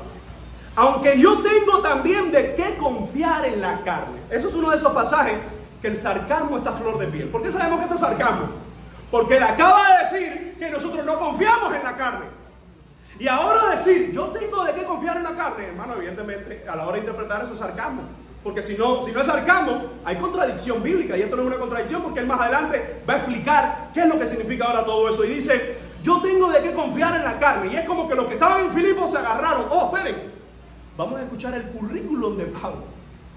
Aunque yo tengo también de qué confiar en la carne. Eso es uno de esos pasajes que el sarcasmo está a flor de piel. ¿Por qué sabemos que esto es sarcasmo? Porque él acaba de decir que nosotros no confiamos en la carne. Y ahora decir, yo tengo de qué confiar en la carne, hermano, evidentemente, a la hora de interpretar eso es sarcasmo. Porque si no es sarcasmo, hay contradicción bíblica. Y esto no es una contradicción porque él más adelante va a explicar qué es lo que significa ahora todo eso. Y dice, yo tengo de qué confiar en la carne. Y es como que los que estaban en Filipos se agarraron. Oh, esperen, vamos a escuchar el currículum de Pablo.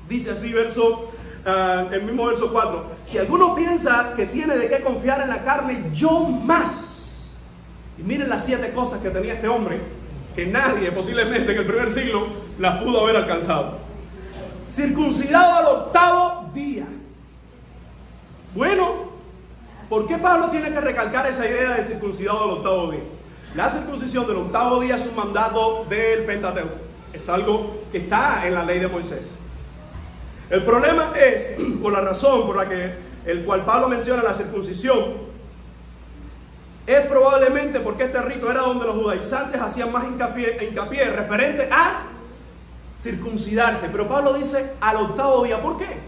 Dice así, el mismo verso 4. Si alguno piensa que tiene de qué confiar en la carne, yo más. Y miren las 7 cosas que tenía este hombre, que nadie posiblemente en el primer siglo las pudo haber alcanzado. Circuncidado al 8º día. Bueno, ¿por qué Pablo tiene que recalcar esa idea de circuncidado al 8º día? La circuncisión del 8º día es un mandato del Pentateuco. Es algo que está en la ley de Moisés. El problema es, por la razón por la que el cual Pablo menciona la circuncisión, es probablemente porque este rito era donde los judaizantes hacían más hincapié referente a circuncidarse. Pero Pablo dice al 8º día. ¿Por qué?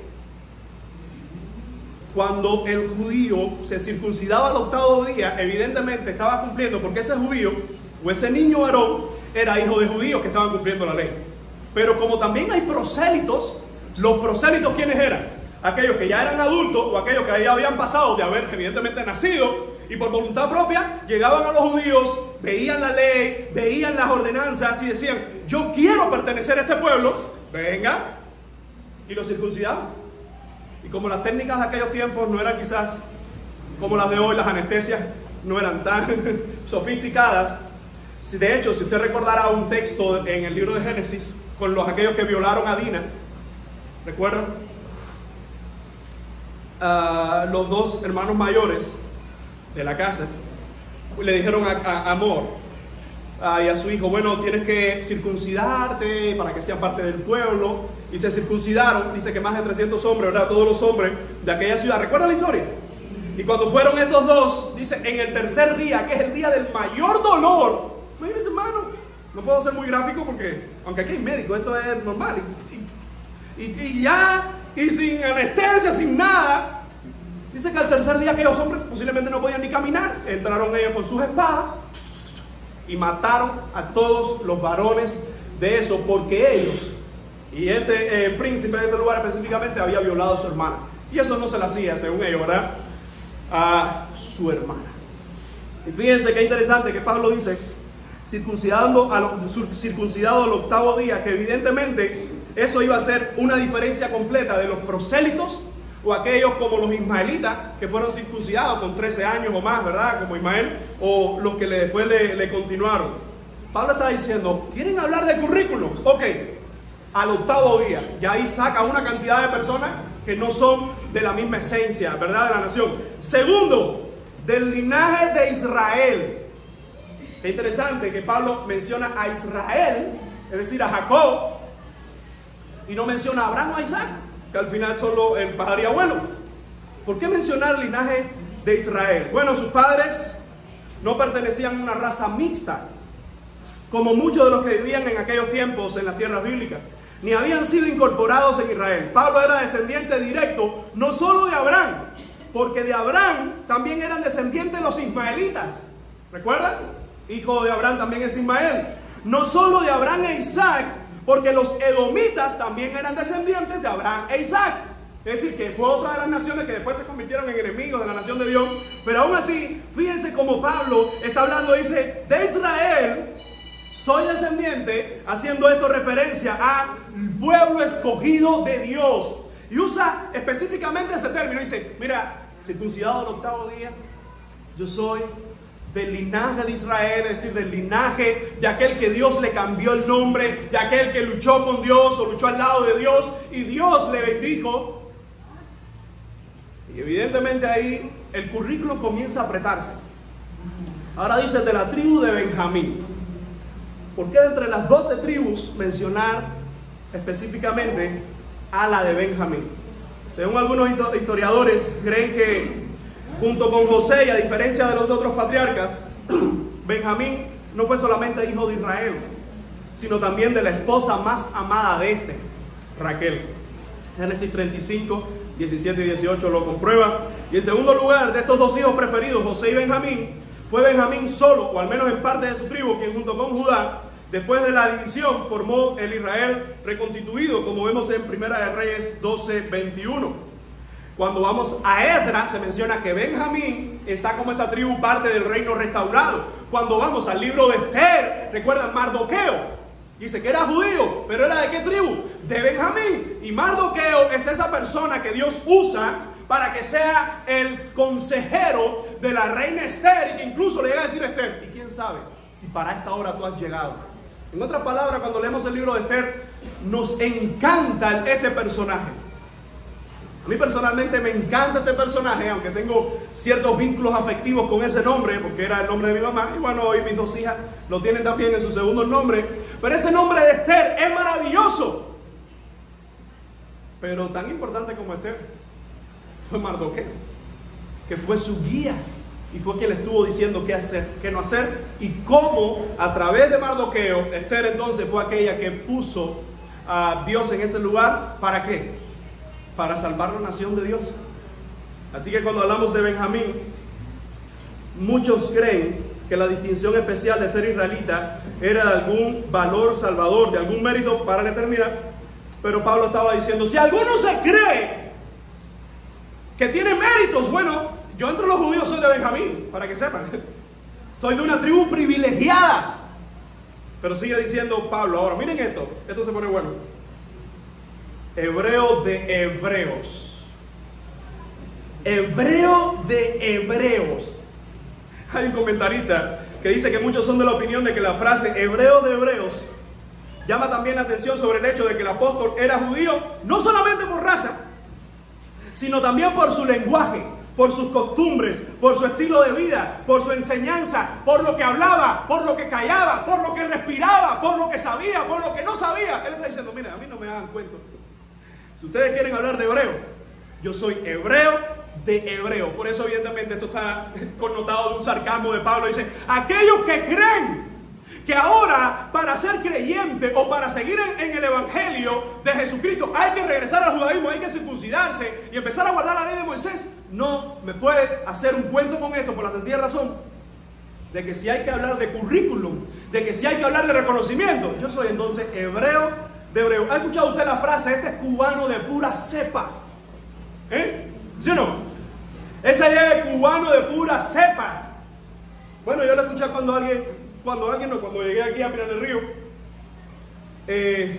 Cuando el judío se circuncidaba al 8º día, evidentemente estaba cumpliendo, porque ese judío o ese niño varón era hijo de judíos que estaban cumpliendo la ley. Pero como también hay prosélitos, los prosélitos, ¿quiénes eran? Aquellos que ya eran adultos o aquellos que ya habían pasado de haber evidentemente nacido y por voluntad propia llegaban a los judíos, veían la ley, veían las ordenanzas y decían: yo quiero pertenecer a este pueblo, venga, y los circuncidaban. Y como las técnicas de aquellos tiempos no eran quizás como las de hoy, las anestesias no eran tan sofisticadas. De hecho, si usted recordará un texto en el libro de Génesis con aquellos que violaron a Dina, ¿recuerdan? Los dos hermanos mayores de la casa le dijeron a Amor y a su hijo: bueno, tienes que circuncidarte para que seas parte del pueblo. Y se circuncidaron, dice que más de 300 hombres, ¿verdad? Todos los hombres de aquella ciudad. ¿Recuerdan la historia? Y cuando fueron estos dos, dice, en el tercer día, que es el día del mayor dolor. Imagínense, hermano, no puedo ser muy gráfico porque, aunque aquí hay médicos, esto es normal. Y sin anestesia, sin nada. Dice que al tercer día aquellos hombres posiblemente no podían ni caminar. Entraron ellos con sus espadas y mataron a todos los varones de eso, porque ellos, y este príncipe de ese lugar específicamente, había violado a su hermana. Y eso no se le hacía, según ellos, ¿verdad?, a su hermana. Y fíjense qué interesante que Pablo dice: circuncidado al octavo día, que evidentemente eso iba a ser una diferencia completa de los prosélitos o aquellos como los ismaelitas que fueron circuncidados con 13 años o más, ¿verdad?, como Ismael, o los que después le continuaron. Pablo está diciendo: ¿quieren hablar de currículum? Ok, al octavo día, y ahí saca una cantidad de personas que no son de la misma esencia, ¿verdad?, de la nación. Segundo, del linaje de Israel. Es interesante que Pablo menciona a Israel, es decir, a Jacob, y no menciona a Abraham o a Isaac, que al final son el padre y abuelo. ¿Por qué mencionar el linaje de Israel? Bueno, sus padres no pertenecían a una raza mixta, como muchos de los que vivían en aquellos tiempos en las tierras bíblicas, ni habían sido incorporados en Israel. Pablo era descendiente directo, no solo de Abraham, porque de Abraham también eran descendientes los ismaelitas. ¿Recuerdan? Hijo de Abraham también es Ismael. No solo de Abraham e Isaac, porque los edomitas también eran descendientes de Abraham e Isaac. Es decir, que fue otra de las naciones que después se convirtieron en enemigos de la nación de Dios. Pero aún así, fíjense cómo Pablo está hablando, dice: de Israel soy descendiente, haciendo esto referencia al pueblo escogido de Dios. Y usa específicamente ese término, dice: mira, circuncidado al octavo día, yo soy del linaje de Israel, es decir, del linaje de aquel que Dios le cambió el nombre, de aquel que luchó con Dios o luchó al lado de Dios y Dios le bendijo. Y evidentemente ahí el currículum comienza a apretarse. Ahora dice: de la tribu de Benjamín. ¿Por qué entre las 12 tribus mencionar específicamente a la de Benjamín? Según algunos historiadores, creen que junto con José, y a diferencia de los otros patriarcas, Benjamín no fue solamente hijo de Israel, sino también de la esposa más amada de este, Raquel. Génesis 35, 17 y 18 lo comprueba. Y en segundo lugar, de estos dos hijos preferidos, José y Benjamín, fue Benjamín solo, o al menos en parte de su tribu, quien junto con Judá, después de la división, formó el Israel reconstituido, como vemos en Primera de Reyes 12, 21. Cuando vamos a Esdras, se menciona que Benjamín está como esa tribu, parte del reino restaurado. Cuando vamos al libro de Esther, recuerdan Mardoqueo, dice que era judío, pero ¿era de qué tribu? De Benjamín. Y Mardoqueo es esa persona que Dios usa para que sea el consejero de la reina Esther, y que incluso le llega a decir a Esther: y quién sabe si para esta hora tú has llegado. En otras palabras, cuando leemos el libro de Esther, nos encanta este personaje. A mí personalmente me encanta este personaje, aunque tengo ciertos vínculos afectivos con ese nombre, porque era el nombre de mi mamá, y bueno, hoy mis dos hijas lo tienen también en su segundo nombre. Pero ese nombre de Esther es maravilloso. Pero tan importante como Esther fue Mardoqueo, que fue su guía y fue quien le estuvo diciendo qué hacer, qué no hacer, y cómo a través de Mardoqueo, Esther entonces fue aquella que puso a Dios en ese lugar. ¿Para qué? Para salvar la nación de Dios. Así que cuando hablamos de Benjamín, muchos creen que la distinción especial de ser israelita era de algún valor salvador, de algún mérito para la eternidad. Pero Pablo estaba diciendo, si alguno se cree que tiene méritos, bueno, yo entre los judíos soy de Benjamín, para que sepan. Soy de una tribu privilegiada. Pero sigue diciendo Pablo, ahora miren esto se pone bueno. Hebreo de hebreos. Hebreo de hebreos. Hay un comentarista que dice que muchos son de la opinión de que la frase hebreo de hebreos llama también la atención sobre el hecho de que el apóstol era judío, no solamente por raza, sino también por su lenguaje, por sus costumbres, por su estilo de vida, por su enseñanza, por lo que hablaba, por lo que callaba, por lo que respiraba, por lo que sabía, por lo que no sabía. Él está diciendo, mira, a mí no me hagan cuento. Si ustedes quieren hablar de hebreo, yo soy hebreo de hebreo. Por eso evidentemente esto está connotado de un sarcasmo de Pablo. Dice, aquellos que creen que ahora para ser creyente o para seguir en el evangelio de Jesucristo hay que regresar al judaísmo, hay que circuncidarse y empezar a guardar la ley de Moisés, no me puede hacer un cuento con esto por la sencilla razón de que si hay que hablar de currículum, de que si hay que hablar de reconocimiento, yo soy entonces hebreo de hebreo. ¿Ha escuchado usted la frase, este es cubano de pura cepa? ¿Sí o no? Ese es cubano de pura cepa. Bueno, yo lo escuché cuando llegué aquí a Pinar del Río,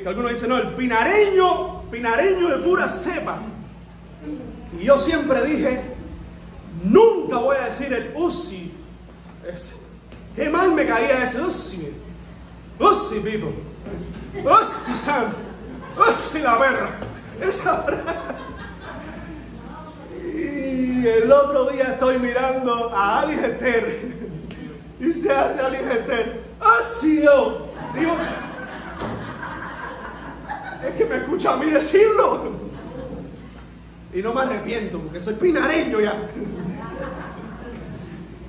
algunos dicen, no, el pinareño de pura cepa. Y yo siempre dije, nunca voy a decir el Uzi. Qué mal me caía ese Uzi. Uzi, people. Uzi, santo. Uzi, la perra. Esa perra. Y el otro día estoy mirando a Ali Esther. Y se hace Ali Esther. Uzi, yo. Digo, es que me escucha a mí decirlo. Y no me arrepiento porque soy pinareño ya.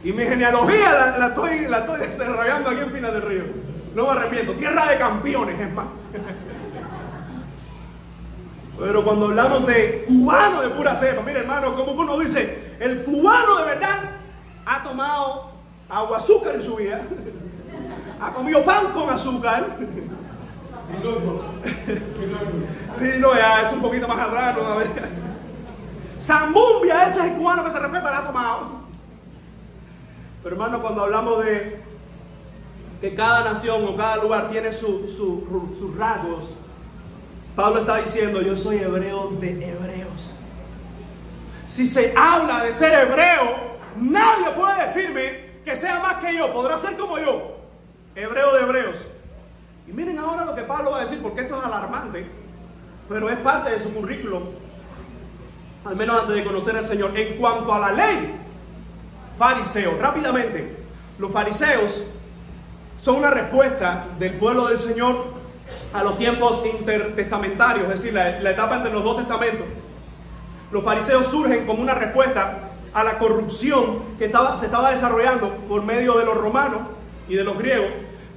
Y mi genealogía la estoy desarrollando aquí en Pinar del Río. No me arrepiento. Tierra de campeones, es más. Pero cuando hablamos de cubano de pura cepa, mire hermano, como uno dice, el cubano de verdad ha tomado agua azúcar en su vida. Ha comido pan con azúcar. Sí, no, ya es un poquito más atrás, ¿no? A ver. Zambumbia, ese es el cubano que se respeta, la ha tomado. Pero hermano, cuando hablamos de que cada nación o cada lugar tiene sus rasgos, Pablo está diciendo, yo soy hebreo de hebreos. Si se habla de ser hebreo, nadie puede decirme que sea más que yo, podrá ser como yo, hebreo de hebreos. Y miren ahora lo que Pablo va a decir, porque esto es alarmante, pero es parte de su currículum, al menos antes de conocer al Señor. En cuanto a la ley, fariseos, rápidamente, los fariseos son una respuesta del pueblo del Señor a los tiempos intertestamentarios, es decir, la etapa entre los dos testamentos. Los fariseos surgen como una respuesta a la corrupción que se estaba desarrollando por medio de los romanos y de los griegos.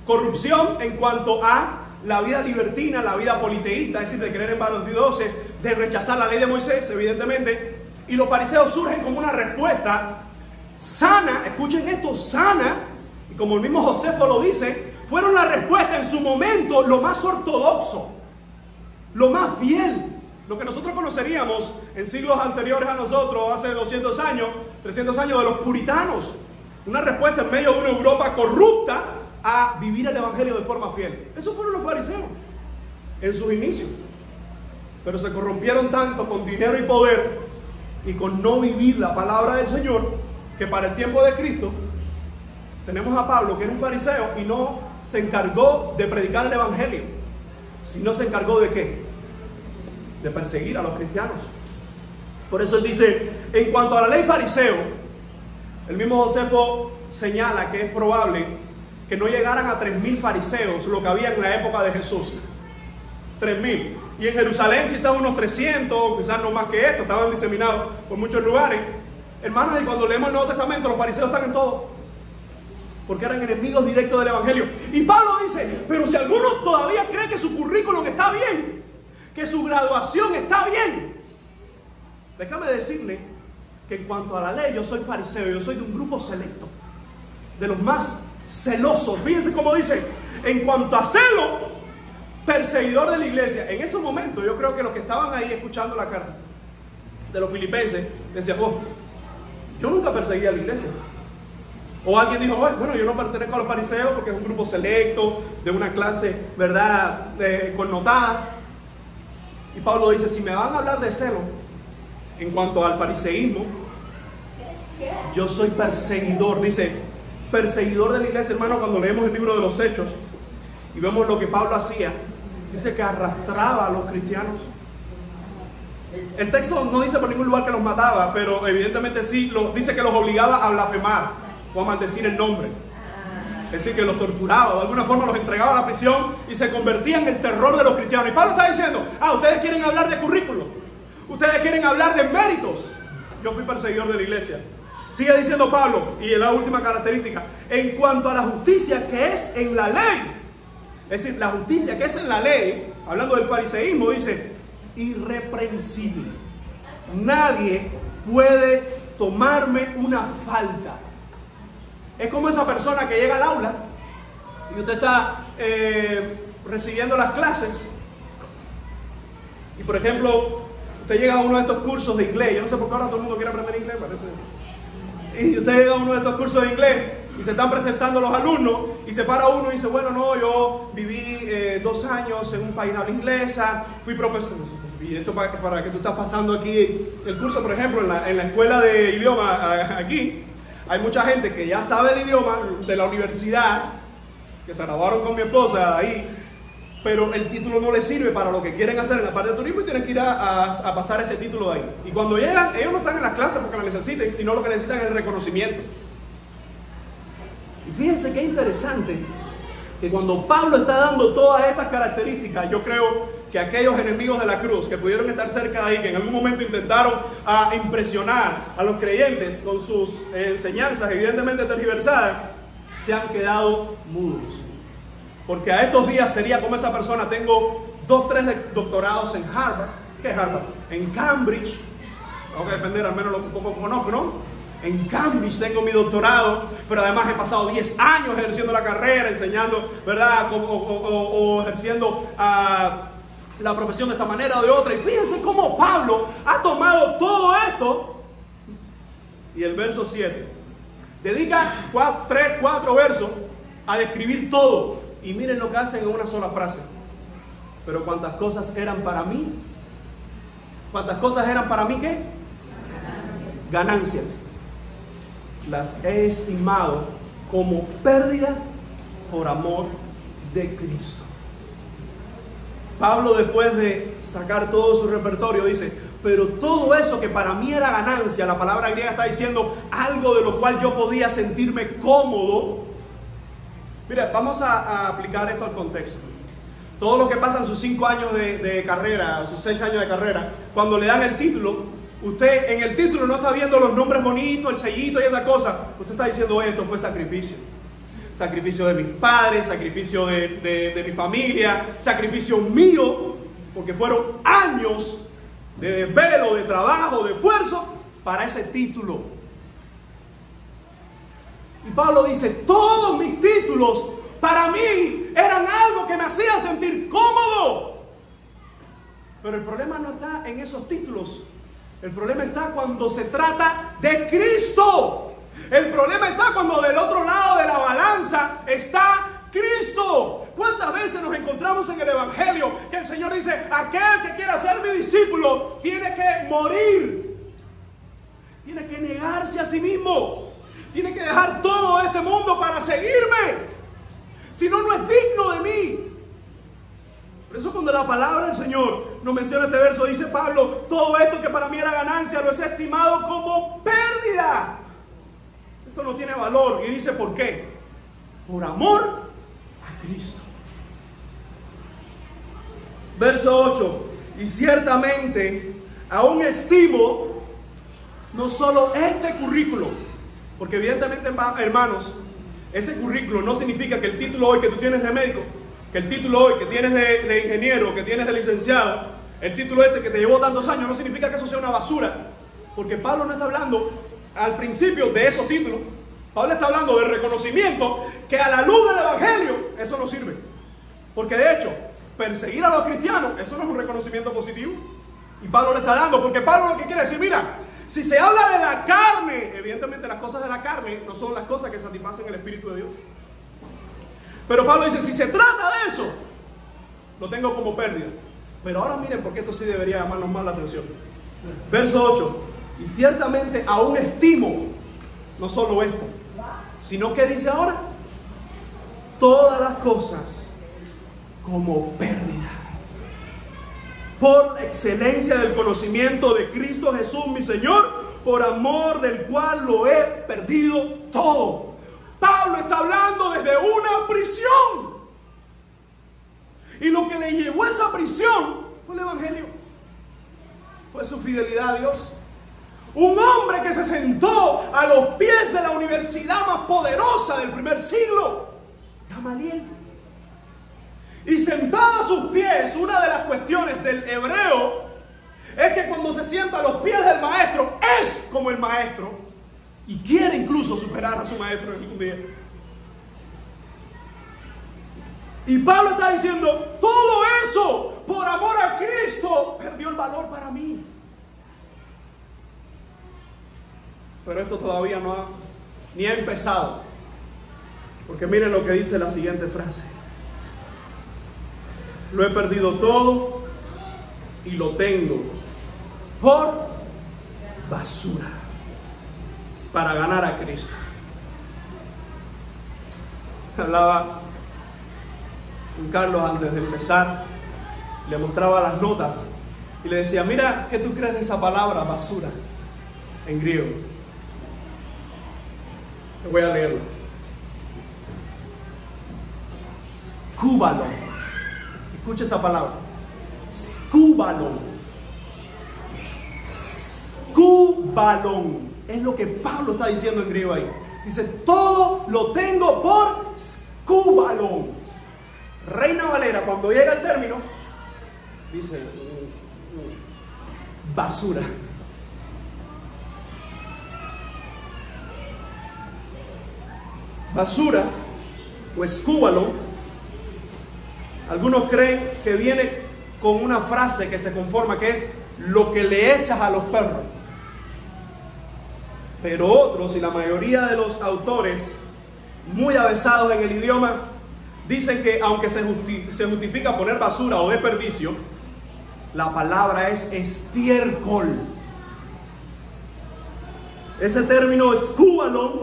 Corrupción en cuanto a la vida libertina, la vida politeísta, es decir, de creer en varios dioses, de rechazar la ley de Moisés, evidentemente. Y los fariseos surgen como una respuesta sana, escuchen esto, sana, y como el mismo Josefo lo dice, fueron la respuesta en su momento lo más ortodoxo, lo más fiel, lo que nosotros conoceríamos en siglos anteriores a nosotros, hace 200 años, 300 años, de los puritanos. Una respuesta en medio de una Europa corrupta a vivir el evangelio de forma fiel. Esos fueron los fariseos en sus inicios. Pero se corrompieron tanto con dinero y poder y con no vivir la palabra del Señor, que para el tiempo de Cristo tenemos a Pablo, que era un fariseo y no se encargó de predicar el evangelio, sino se encargó de ¿qué? De perseguir a los cristianos. Por eso él dice, en cuanto a la ley fariseo, el mismo Josefo señala que es probable que no llegaran a 3.000 fariseos, lo que había en la época de Jesús. 3.000. Y en Jerusalén quizás unos 300, quizás no más que esto, estaban diseminados por muchos lugares. Hermanos, y cuando leemos el Nuevo Testamento, los fariseos están en todo, porque eran enemigos directos del evangelio. Y Pablo dice, pero si alguno todavía cree que su currículum está bien, que su graduación está bien, déjame decirle que en cuanto a la ley, yo soy fariseo, yo soy de un grupo selecto. de los más celosos. Fíjense cómo dice, en cuanto a celo, perseguidor de la iglesia. En ese momento yo creo que los que estaban ahí escuchando la carta de los filipenses decían, oh, yo nunca perseguí a la iglesia. O alguien dijo, bueno, yo no pertenezco a los fariseos porque es un grupo selecto, de una clase, ¿verdad?, connotada. Y Pablo dice, si me van a hablar de celo en cuanto al fariseísmo, yo soy perseguidor. Dice, perseguidor de la iglesia, hermano. Cuando leemos el libro de los Hechos y vemos lo que Pablo hacía, dice que arrastraba a los cristianos. El texto no dice por ningún lugar que los mataba, pero evidentemente sí, dice que los obligaba a blasfemar o a maldecir el nombre. Es decir, que los torturaba, de alguna forma los entregaba a la prisión y se convertía en el terror de los cristianos. Y Pablo está diciendo, ustedes quieren hablar de currículo, ustedes quieren hablar de méritos. Yo fui perseguidor de la iglesia. Sigue diciendo Pablo, y es la última característica, en cuanto a la justicia que es en la ley. Es decir, la justicia que es en la ley, hablando del fariseísmo, dice, irreprensible. Nadie puede tomarme una falta. Es como esa persona que llega al aula y usted está recibiendo las clases y, por ejemplo, usted llega a uno de estos cursos de inglés. Yo no sé por qué ahora todo el mundo quiere aprender inglés, parece. Y usted llega a uno de estos cursos de inglés y se están presentando los alumnos y se para uno y dice, bueno, no, yo viví 2 años en un país de habla inglesa, fui profesor. Y esto para que tú estás pasando aquí el curso, por ejemplo, en la escuela de idioma aquí. Hay mucha gente que ya sabe el idioma de la universidad, que se graduaron con mi esposa ahí, pero el título no les sirve para lo que quieren hacer en la parte de turismo y tienen que ir a pasar ese título de ahí. Y cuando llegan, ellos no están en las clases porque la necesiten, sino lo que necesitan es el reconocimiento. Y fíjense qué interesante que cuando Pablo está dando todas estas características, yo creo que aquellos enemigos de la cruz que pudieron estar cerca de ahí, que en algún momento intentaron impresionar a los creyentes con sus enseñanzas evidentemente tergiversadas, se han quedado mudos. Porque a estos días sería como esa persona, tengo 2, 3 doctorados en Harvard. ¿Qué es Harvard? En Cambridge. Tengo que defender al menos lo que un poco conozco, ¿no? En Cambridge tengo mi doctorado, pero además he pasado 10 años ejerciendo la carrera, enseñando, ¿verdad? O ejerciendo la profesión de esta manera o de otra. Y fíjense cómo Pablo ha tomado todo esto. Y el verso 7 dedica 3, 4 versos a describir todo. Y miren lo que hacen en una sola frase. Pero cuántas cosas eran para mí. ¿Cuántas cosas eran para mí qué? Ganancias. Las he estimado como pérdida por amor de Cristo. Pablo, después de sacar todo su repertorio, dice, pero todo eso que para mí era ganancia, la palabra griega está diciendo algo de lo cual yo podía sentirme cómodo. Mira, vamos a aplicar esto al contexto. Todos los que pasan sus 5 años de carrera, o sus 6 años de carrera, cuando le dan el título, usted en el título no está viendo los nombres bonitos, el sellito y esa cosa. Usted está diciendo, esto fue sacrificio. Sacrificio de mis padres, sacrificio de mi familia, sacrificio mío, porque fueron años de desvelo, de trabajo, de esfuerzo para ese título. Y Pablo dice, todos mis títulos para mí eran algo que me hacía sentir cómodo. Pero el problema no está en esos títulos. El problema está cuando se trata de Cristo. El problema está cuando del otro lado de la balanza está Cristo. ¿Cuántas veces nos encontramos en el Evangelio que el Señor dice, aquel que quiera ser mi discípulo tiene que morir, tiene que negarse a sí mismo, tiene que dejar todo este mundo para seguirme? Si no, no es digno de mí. Por eso cuando la palabra del Señor nos menciona este verso, dice Pablo, todo esto que para mí era ganancia lo he estimado como pérdida. Esto no tiene valor. Y dice, ¿por qué? Por amor a Cristo. Verso 8. Y ciertamente aún estimo no solo este currículo, porque evidentemente, hermanos, ese currículo no significa que el título hoy que tú tienes de médico, que el título hoy que tienes de ingeniero, que tienes de licenciado, el título ese que te llevó tantos años, no significa que eso sea una basura. Porque Pablo no está hablando al principio de esos títulos. Pablo está hablando del reconocimiento que a la luz del evangelio eso no sirve. Porque de hecho, perseguir a los cristianos, eso no es un reconocimiento positivo. Y Pablo le está dando, porque Pablo lo que quiere decir, mira, si se habla de la carne, evidentemente las cosas de la carne no son las cosas que satisfacen el Espíritu de Dios. Pero Pablo dice, si se trata de eso, lo tengo como pérdida. Pero ahora miren, porque esto sí debería llamarnos más la atención. Verso 8, y ciertamente aún estimo, no solo esto, sino que dice ahora, todas las cosas como pérdida, por la excelencia del conocimiento de Cristo Jesús mi Señor, por amor del cual lo he perdido todo. Pablo está hablando desde una prisión, y lo que le llevó a esa prisión fue el evangelio, fue su fidelidad a Dios. Un hombre que se sentó a los pies de la universidad más poderosa del primer siglo, Gamaliel. Y sentado a sus pies, una de las cuestiones del hebreo es que cuando se sienta a los pies del maestro, es como el maestro y quiere incluso superar a su maestro en algún día. Y Pablo está diciendo, todo eso por amor a Cristo perdió el valor para mí. Pero esto todavía ni ha empezado. Porque miren lo que dice la siguiente frase. Lo he perdido todo y lo tengo por basura para ganar a Cristo. Hablaba con Carlos antes de empezar, le mostraba las notas y le decía, mira, ¿qué tú crees de esa palabra basura en griego? Te voy a leerlo. Skúbalon. Escucha esa palabra. Skúbalon. Skúbalon. Es lo que Pablo está diciendo en griego ahí. Dice, todo lo tengo por skúbalon. Reina Valera, cuando llega el término, dice basura. Basura o skúbalon, algunos creen que viene con una frase que se conforma, que es lo que le echas a los perros. Pero otros, y la mayoría de los autores muy avesados en el idioma, dicen que aunque se justifica poner basura o desperdicio, la palabra es estiércol. Ese término skúbalon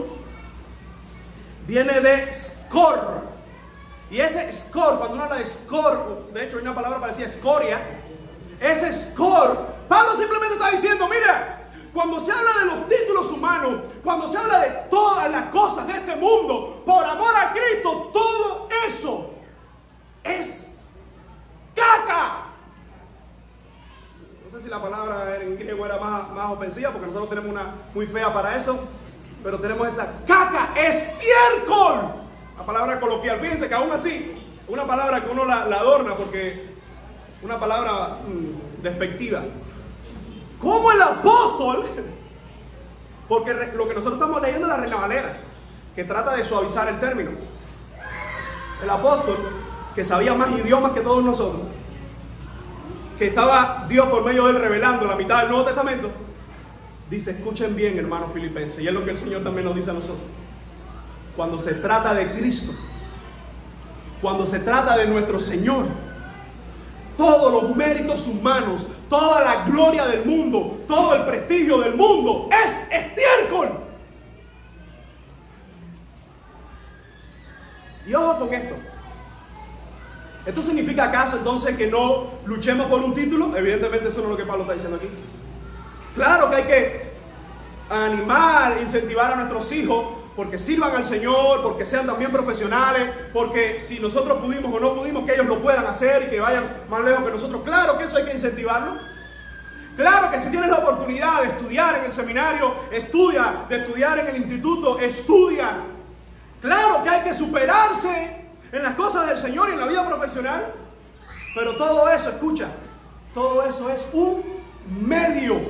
viene de scor. Y ese scor, cuando uno habla de scor, de hecho hay una palabra parecida, escoria. Ese scor, Pablo simplemente está diciendo, mira, cuando se habla de los títulos humanos, cuando se habla de todas las cosas de este mundo, por amor a Cristo, todo eso es caca. No sé si la palabra en griego era más ofensiva, porque nosotros tenemos una muy fea para eso, pero tenemos esa caca, estiércol. La palabra coloquial, fíjense que aún así, una palabra que uno la adorna porque una palabra despectiva. Como el apóstol, porque lo que nosotros estamos leyendo es la Reina Valera, que trata de suavizar el término. El apóstol, que sabía más idiomas que todos nosotros, que estaba Dios por medio de él revelando la mitad del Nuevo Testamento, dice, escuchen bien, hermanos filipenses, y es lo que el Señor también nos dice a nosotros. Cuando se trata de Cristo, cuando se trata de nuestro Señor, todos los méritos humanos, toda la gloria del mundo, todo el prestigio del mundo es estiércol. Y ojo con esto. ¿Esto significa acaso entonces que no luchemos por un título? Evidentemente eso no es lo que Pablo está diciendo aquí. Claro que hay que animar, incentivar a nuestros hijos porque sirvan al Señor, porque sean también profesionales, porque si nosotros pudimos o no pudimos, que ellos lo puedan hacer y que vayan más lejos que nosotros. Claro que eso hay que incentivarlo. Claro que si tienes la oportunidad de estudiar en el seminario, estudia, de estudiar en el instituto, estudia. Claro que hay que superarse en las cosas del Señor y en la vida profesional, pero todo eso, escucha, todo eso es un medio.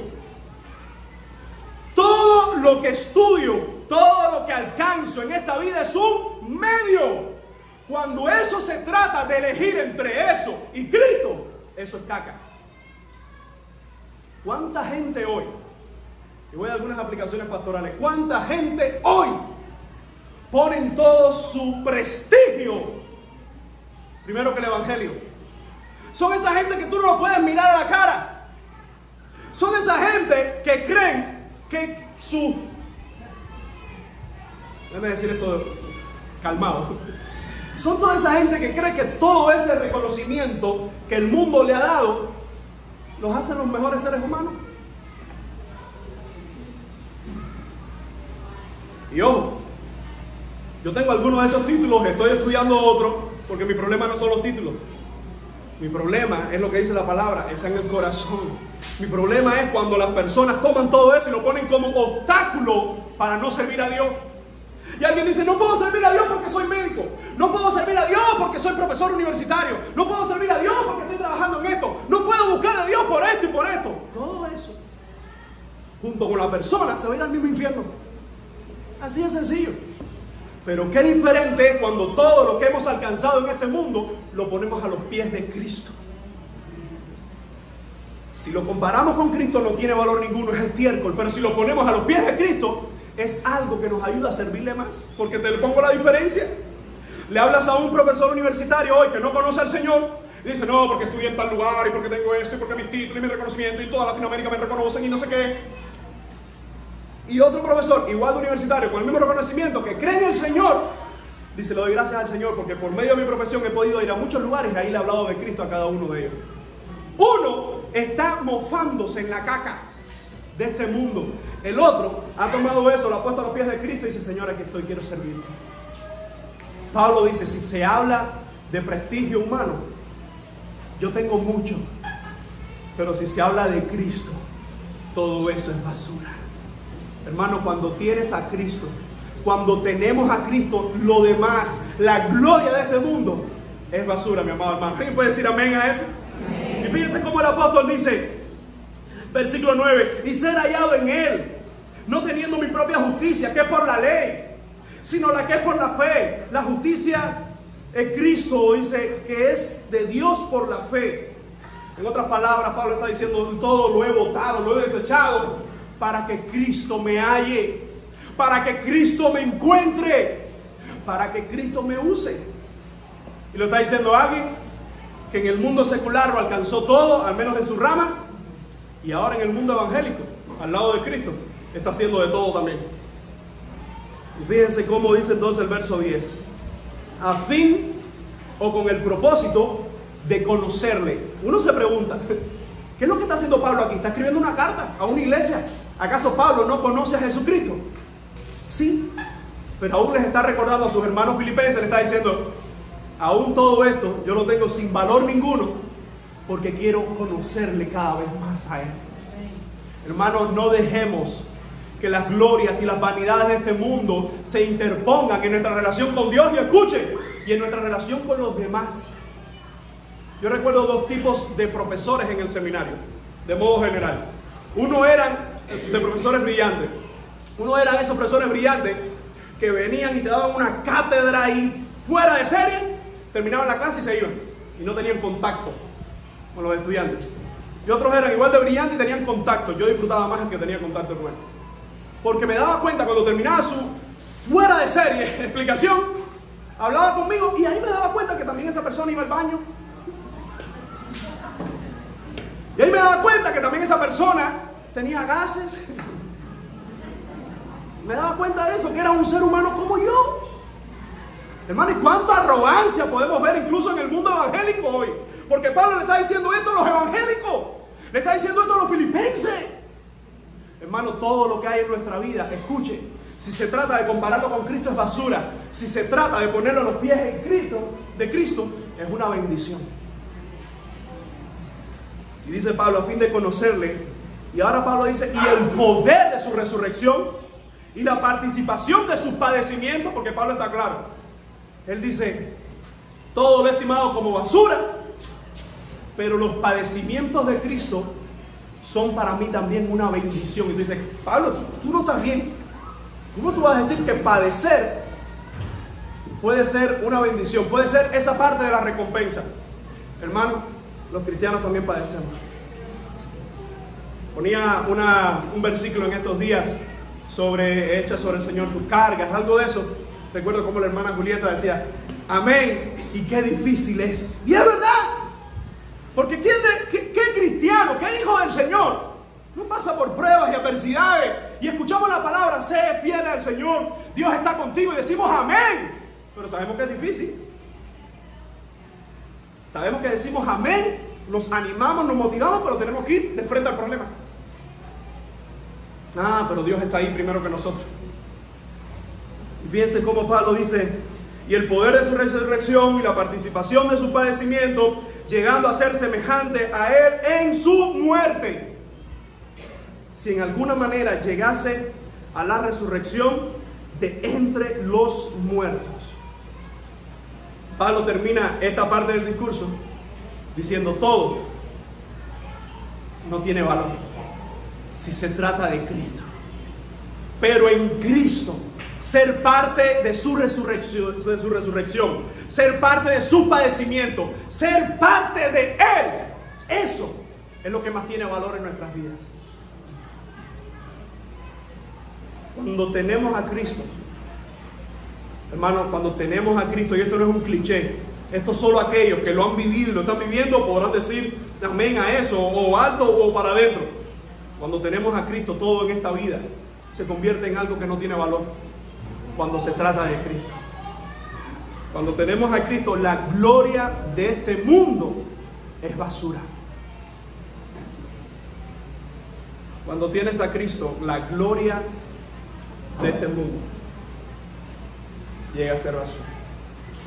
Todo lo que estudio, Todo lo que alcanzo en esta vida es un medio. Cuando eso se trata de elegir entre eso y Cristo, eso es caca. ¿Cuánta gente hoy, y voy a algunas aplicaciones pastorales, cuánta gente hoy ponen todo su prestigio primero que el evangelio? Son esa gente que tú no lo puedes mirar a la cara. Son esa gente que creen que déjame decir esto calmado. Son toda esa gente que cree que todo ese reconocimiento que el mundo le ha dado los hace los mejores seres humanos. Y ojo, yo tengo algunos de esos títulos, estoy estudiando otros, porque mi problema no son los títulos. Mi problema es lo que dice la palabra, está en el corazón. Mi problema es cuando las personas toman todo eso y lo ponen como obstáculo para no servir a Dios. Y alguien dice, no puedo servir a Dios porque soy médico, no puedo servir a Dios porque soy profesor universitario, no puedo servir a Dios porque estoy trabajando en esto, no puedo buscar a Dios por esto y por esto. Todo eso, junto con la persona, se va a ir al mismo infierno. Así de sencillo. Pero qué diferente es cuando todo lo que hemos alcanzado en este mundo lo ponemos a los pies de Cristo. Si lo comparamos con Cristo no tiene valor ninguno, es estiércol. Pero si lo ponemos a los pies de Cristo, es algo que nos ayuda a servirle más. Porque te pongo la diferencia. Le hablas a un profesor universitario hoy que no conoce al Señor y dice, no, porque estudié en tal lugar y porque tengo esto y porque mis títulos y mi reconocimiento y toda Latinoamérica me reconocen y no sé qué. Y otro profesor, igual de universitario, con el mismo reconocimiento, que cree en el Señor, dice, le doy gracias al Señor porque por medio de mi profesión he podido ir a muchos lugares y ahí le he hablado de Cristo a cada uno de ellos. Uno está mofándose en la caca de este mundo. El otro ha tomado eso, lo ha puesto a los pies de Cristo y dice, Señor, aquí estoy, quiero servirte. Pablo dice, si se habla de prestigio humano, yo tengo mucho, pero si se habla de Cristo, todo eso es basura. Hermano, cuando tienes a Cristo, cuando tenemos a Cristo, lo demás, la gloria de este mundo, es basura, mi amado hermano. ¿Alguien puede decir amén a esto? Amén. Y fíjense cómo el apóstol dice, versículo 9, y ser hallado en Él, no teniendo mi propia justicia, que es por la ley, sino la que es por la fe. La justicia en Cristo, dice, que es de Dios por la fe. En otras palabras, Pablo está diciendo, todo lo he botado, lo he desechado, para que Cristo me halle, para que Cristo me encuentre, para que Cristo me use. Y lo está diciendo alguien que en el mundo secular lo alcanzó todo, al menos en su rama, y ahora en el mundo evangélico, al lado de Cristo, está haciendo de todo también. Y fíjense cómo dice entonces el verso 10, a fin o con el propósito de conocerle. Uno se pregunta, ¿qué es lo que está haciendo Pablo aquí? Está escribiendo una carta a una iglesia. ¿Acaso Pablo no conoce a Jesucristo? Sí, pero aún les está recordando a sus hermanos filipenses, le está diciendo, aún todo esto yo lo tengo sin valor ninguno, porque quiero conocerle cada vez más a Él. Hermanos, no dejemos que las glorias y las vanidades de este mundo se interpongan en nuestra relación con Dios, y escuchen, y en nuestra relación con los demás. Yo recuerdo dos tipos de profesores en el seminario, de modo general. Uno eran de profesores brillantes. Uno eran esos profesores brillantes que venían y te daban una cátedra y fuera de serie, terminaban la clase y se iban. Y no tenían contacto con los estudiantes. Y otros eran igual de brillantes y tenían contacto. Yo disfrutaba más el que tenía contacto con él. Porque me daba cuenta cuando terminaba su fuera de serie explicación, hablaba conmigo y ahí me daba cuenta que también esa persona iba al baño. Y ahí me daba cuenta que también esa persona tenía gases. Me daba cuenta de eso, que era un ser humano como yo. Hermano, ¿y cuánta arrogancia podemos ver incluso en el mundo evangélico hoy? Porque Pablo le está diciendo esto a los evangélicos, le está diciendo esto a los filipenses. Hermano, todo lo que hay en nuestra vida, escuche, si se trata de compararlo con Cristo es basura. Si se trata de ponerlo a los pies de Cristo, es una bendición. Y dice Pablo, a fin de conocerle. Y ahora Pablo dice, y el poder de su resurrección y la participación de sus padecimientos, porque Pablo está claro. Él dice, todo lo he estimado como basura, pero los padecimientos de Cristo son para mí también una bendición. Y tú dices, Pablo, tú no estás bien. ¿Cómo tú vas a decir que padecer puede ser una bendición? Puede ser esa parte de la recompensa. Hermano, los cristianos también padecemos. Ponía un versículo en estos días sobre, echa sobre el Señor tus cargas, algo de eso. Recuerdo como la hermana Julieta decía, amén, y qué difícil es. Y es verdad, porque ¿qué cristiano, qué hijo del Señor no pasa por pruebas y adversidades? Y escuchamos la palabra, sé fiel al Señor, Dios está contigo, y decimos amén, pero sabemos que es difícil. Sabemos que decimos amén, nos animamos, nos motivamos, pero tenemos que ir de frente al problema. Pero Dios está ahí primero que nosotros. Y fíjense cómo Pablo dice, y el poder de su resurrección y la participación de su padecimiento, llegando a ser semejante a él en su muerte. Si en alguna manera llegase a la resurrección de entre los muertos. Pablo termina esta parte del discurso diciendo, todo no tiene valor si se trata de Cristo. Pero en Cristo, ser parte de su resurrección, ser parte de su padecimiento, ser parte de Él, eso es lo que más tiene valor en nuestras vidas. Cuando tenemos a Cristo, hermano, cuando tenemos a Cristo, y esto no es un cliché, esto solo aquellos que lo han vivido y lo están viviendo podrán decir amén a eso, o alto o para adentro. Cuando tenemos a Cristo, todo en esta vida se convierte en algo que no tiene valor cuando se trata de Cristo. Cuando tenemos a Cristo, la gloria de este mundo es basura. Cuando tienes a Cristo, la gloria de este mundo llega a ser basura.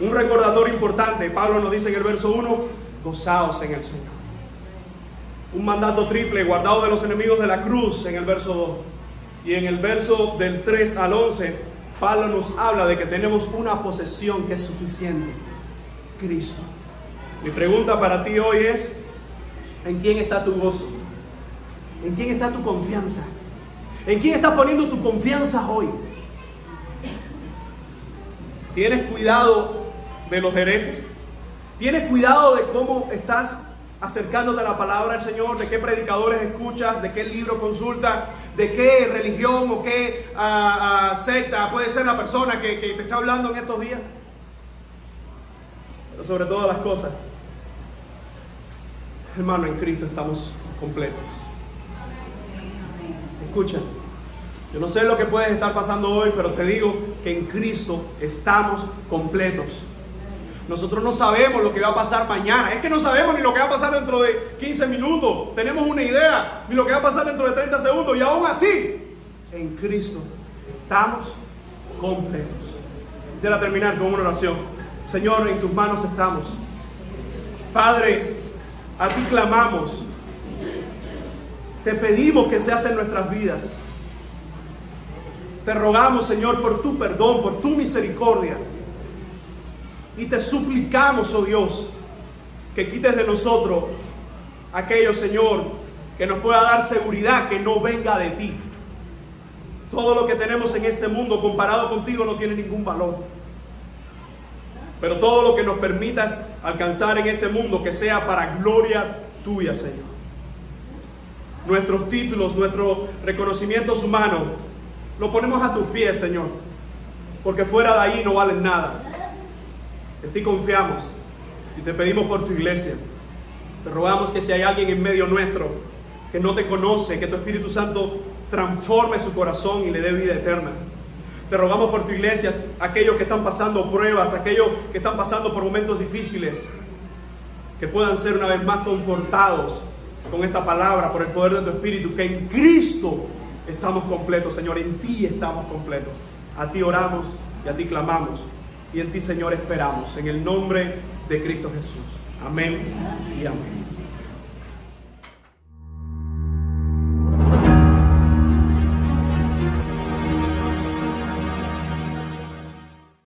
Un recordatorio importante, Pablo nos dice en el verso 1, gozaos en el Señor. Un mandato triple, guardado de los enemigos de la cruz, en el verso 2. Y en el verso del 3 al 11, Pablo nos habla de que tenemos una posesión que es suficiente: Cristo. Mi pregunta para ti hoy es, ¿en quién está tu gozo? ¿En quién está tu confianza? ¿En quién estás poniendo tu confianza hoy? ¿Tienes cuidado de los herejes? ¿Tienes cuidado de cómo estás acercándote a la palabra del Señor? ¿De qué predicadores escuchas? ¿De qué libro consultas? ¿De qué religión o qué secta puede ser la persona que te está hablando en estos días? Pero sobre todas las cosas, hermano, en Cristo estamos completos. Escucha, yo no sé lo que puedes estar pasando hoy, pero te digo que en Cristo estamos completos. Nosotros no sabemos lo que va a pasar mañana. Es que no sabemos ni lo que va a pasar dentro de 15 minutos. Tenemos una idea, ni lo que va a pasar dentro de 30 segundos. Y aún así, en Cristo estamos completos. Quisiera terminar con una oración. Señor, en tus manos estamos. Padre, a ti clamamos. Te pedimos que seas en nuestras vidas. Te rogamos, Señor, por tu perdón, por tu misericordia. Y te suplicamos, oh Dios, que quites de nosotros aquello, Señor, que nos pueda dar seguridad que no venga de ti. Todo lo que tenemos en este mundo comparado contigo no tiene ningún valor. Pero todo lo que nos permitas alcanzar en este mundo, que sea para gloria tuya, Señor. Nuestros títulos, nuestros reconocimientos humanos, lo ponemos a tus pies, Señor, porque fuera de ahí no valen nada. En ti confiamos y te pedimos por tu iglesia. Te rogamos que si hay alguien en medio nuestro que no te conoce, que tu Espíritu Santo transforme su corazón y le dé vida eterna. Te rogamos por tu iglesia, aquellos que están pasando pruebas, aquellos que están pasando por momentos difíciles, que puedan ser una vez más confortados con esta palabra, por el poder de tu Espíritu, que en Cristo estamos completos, Señor, en ti estamos completos. A ti oramos y a ti clamamos. Y en ti, Señor, esperamos. En el nombre de Cristo Jesús. Amén y amén.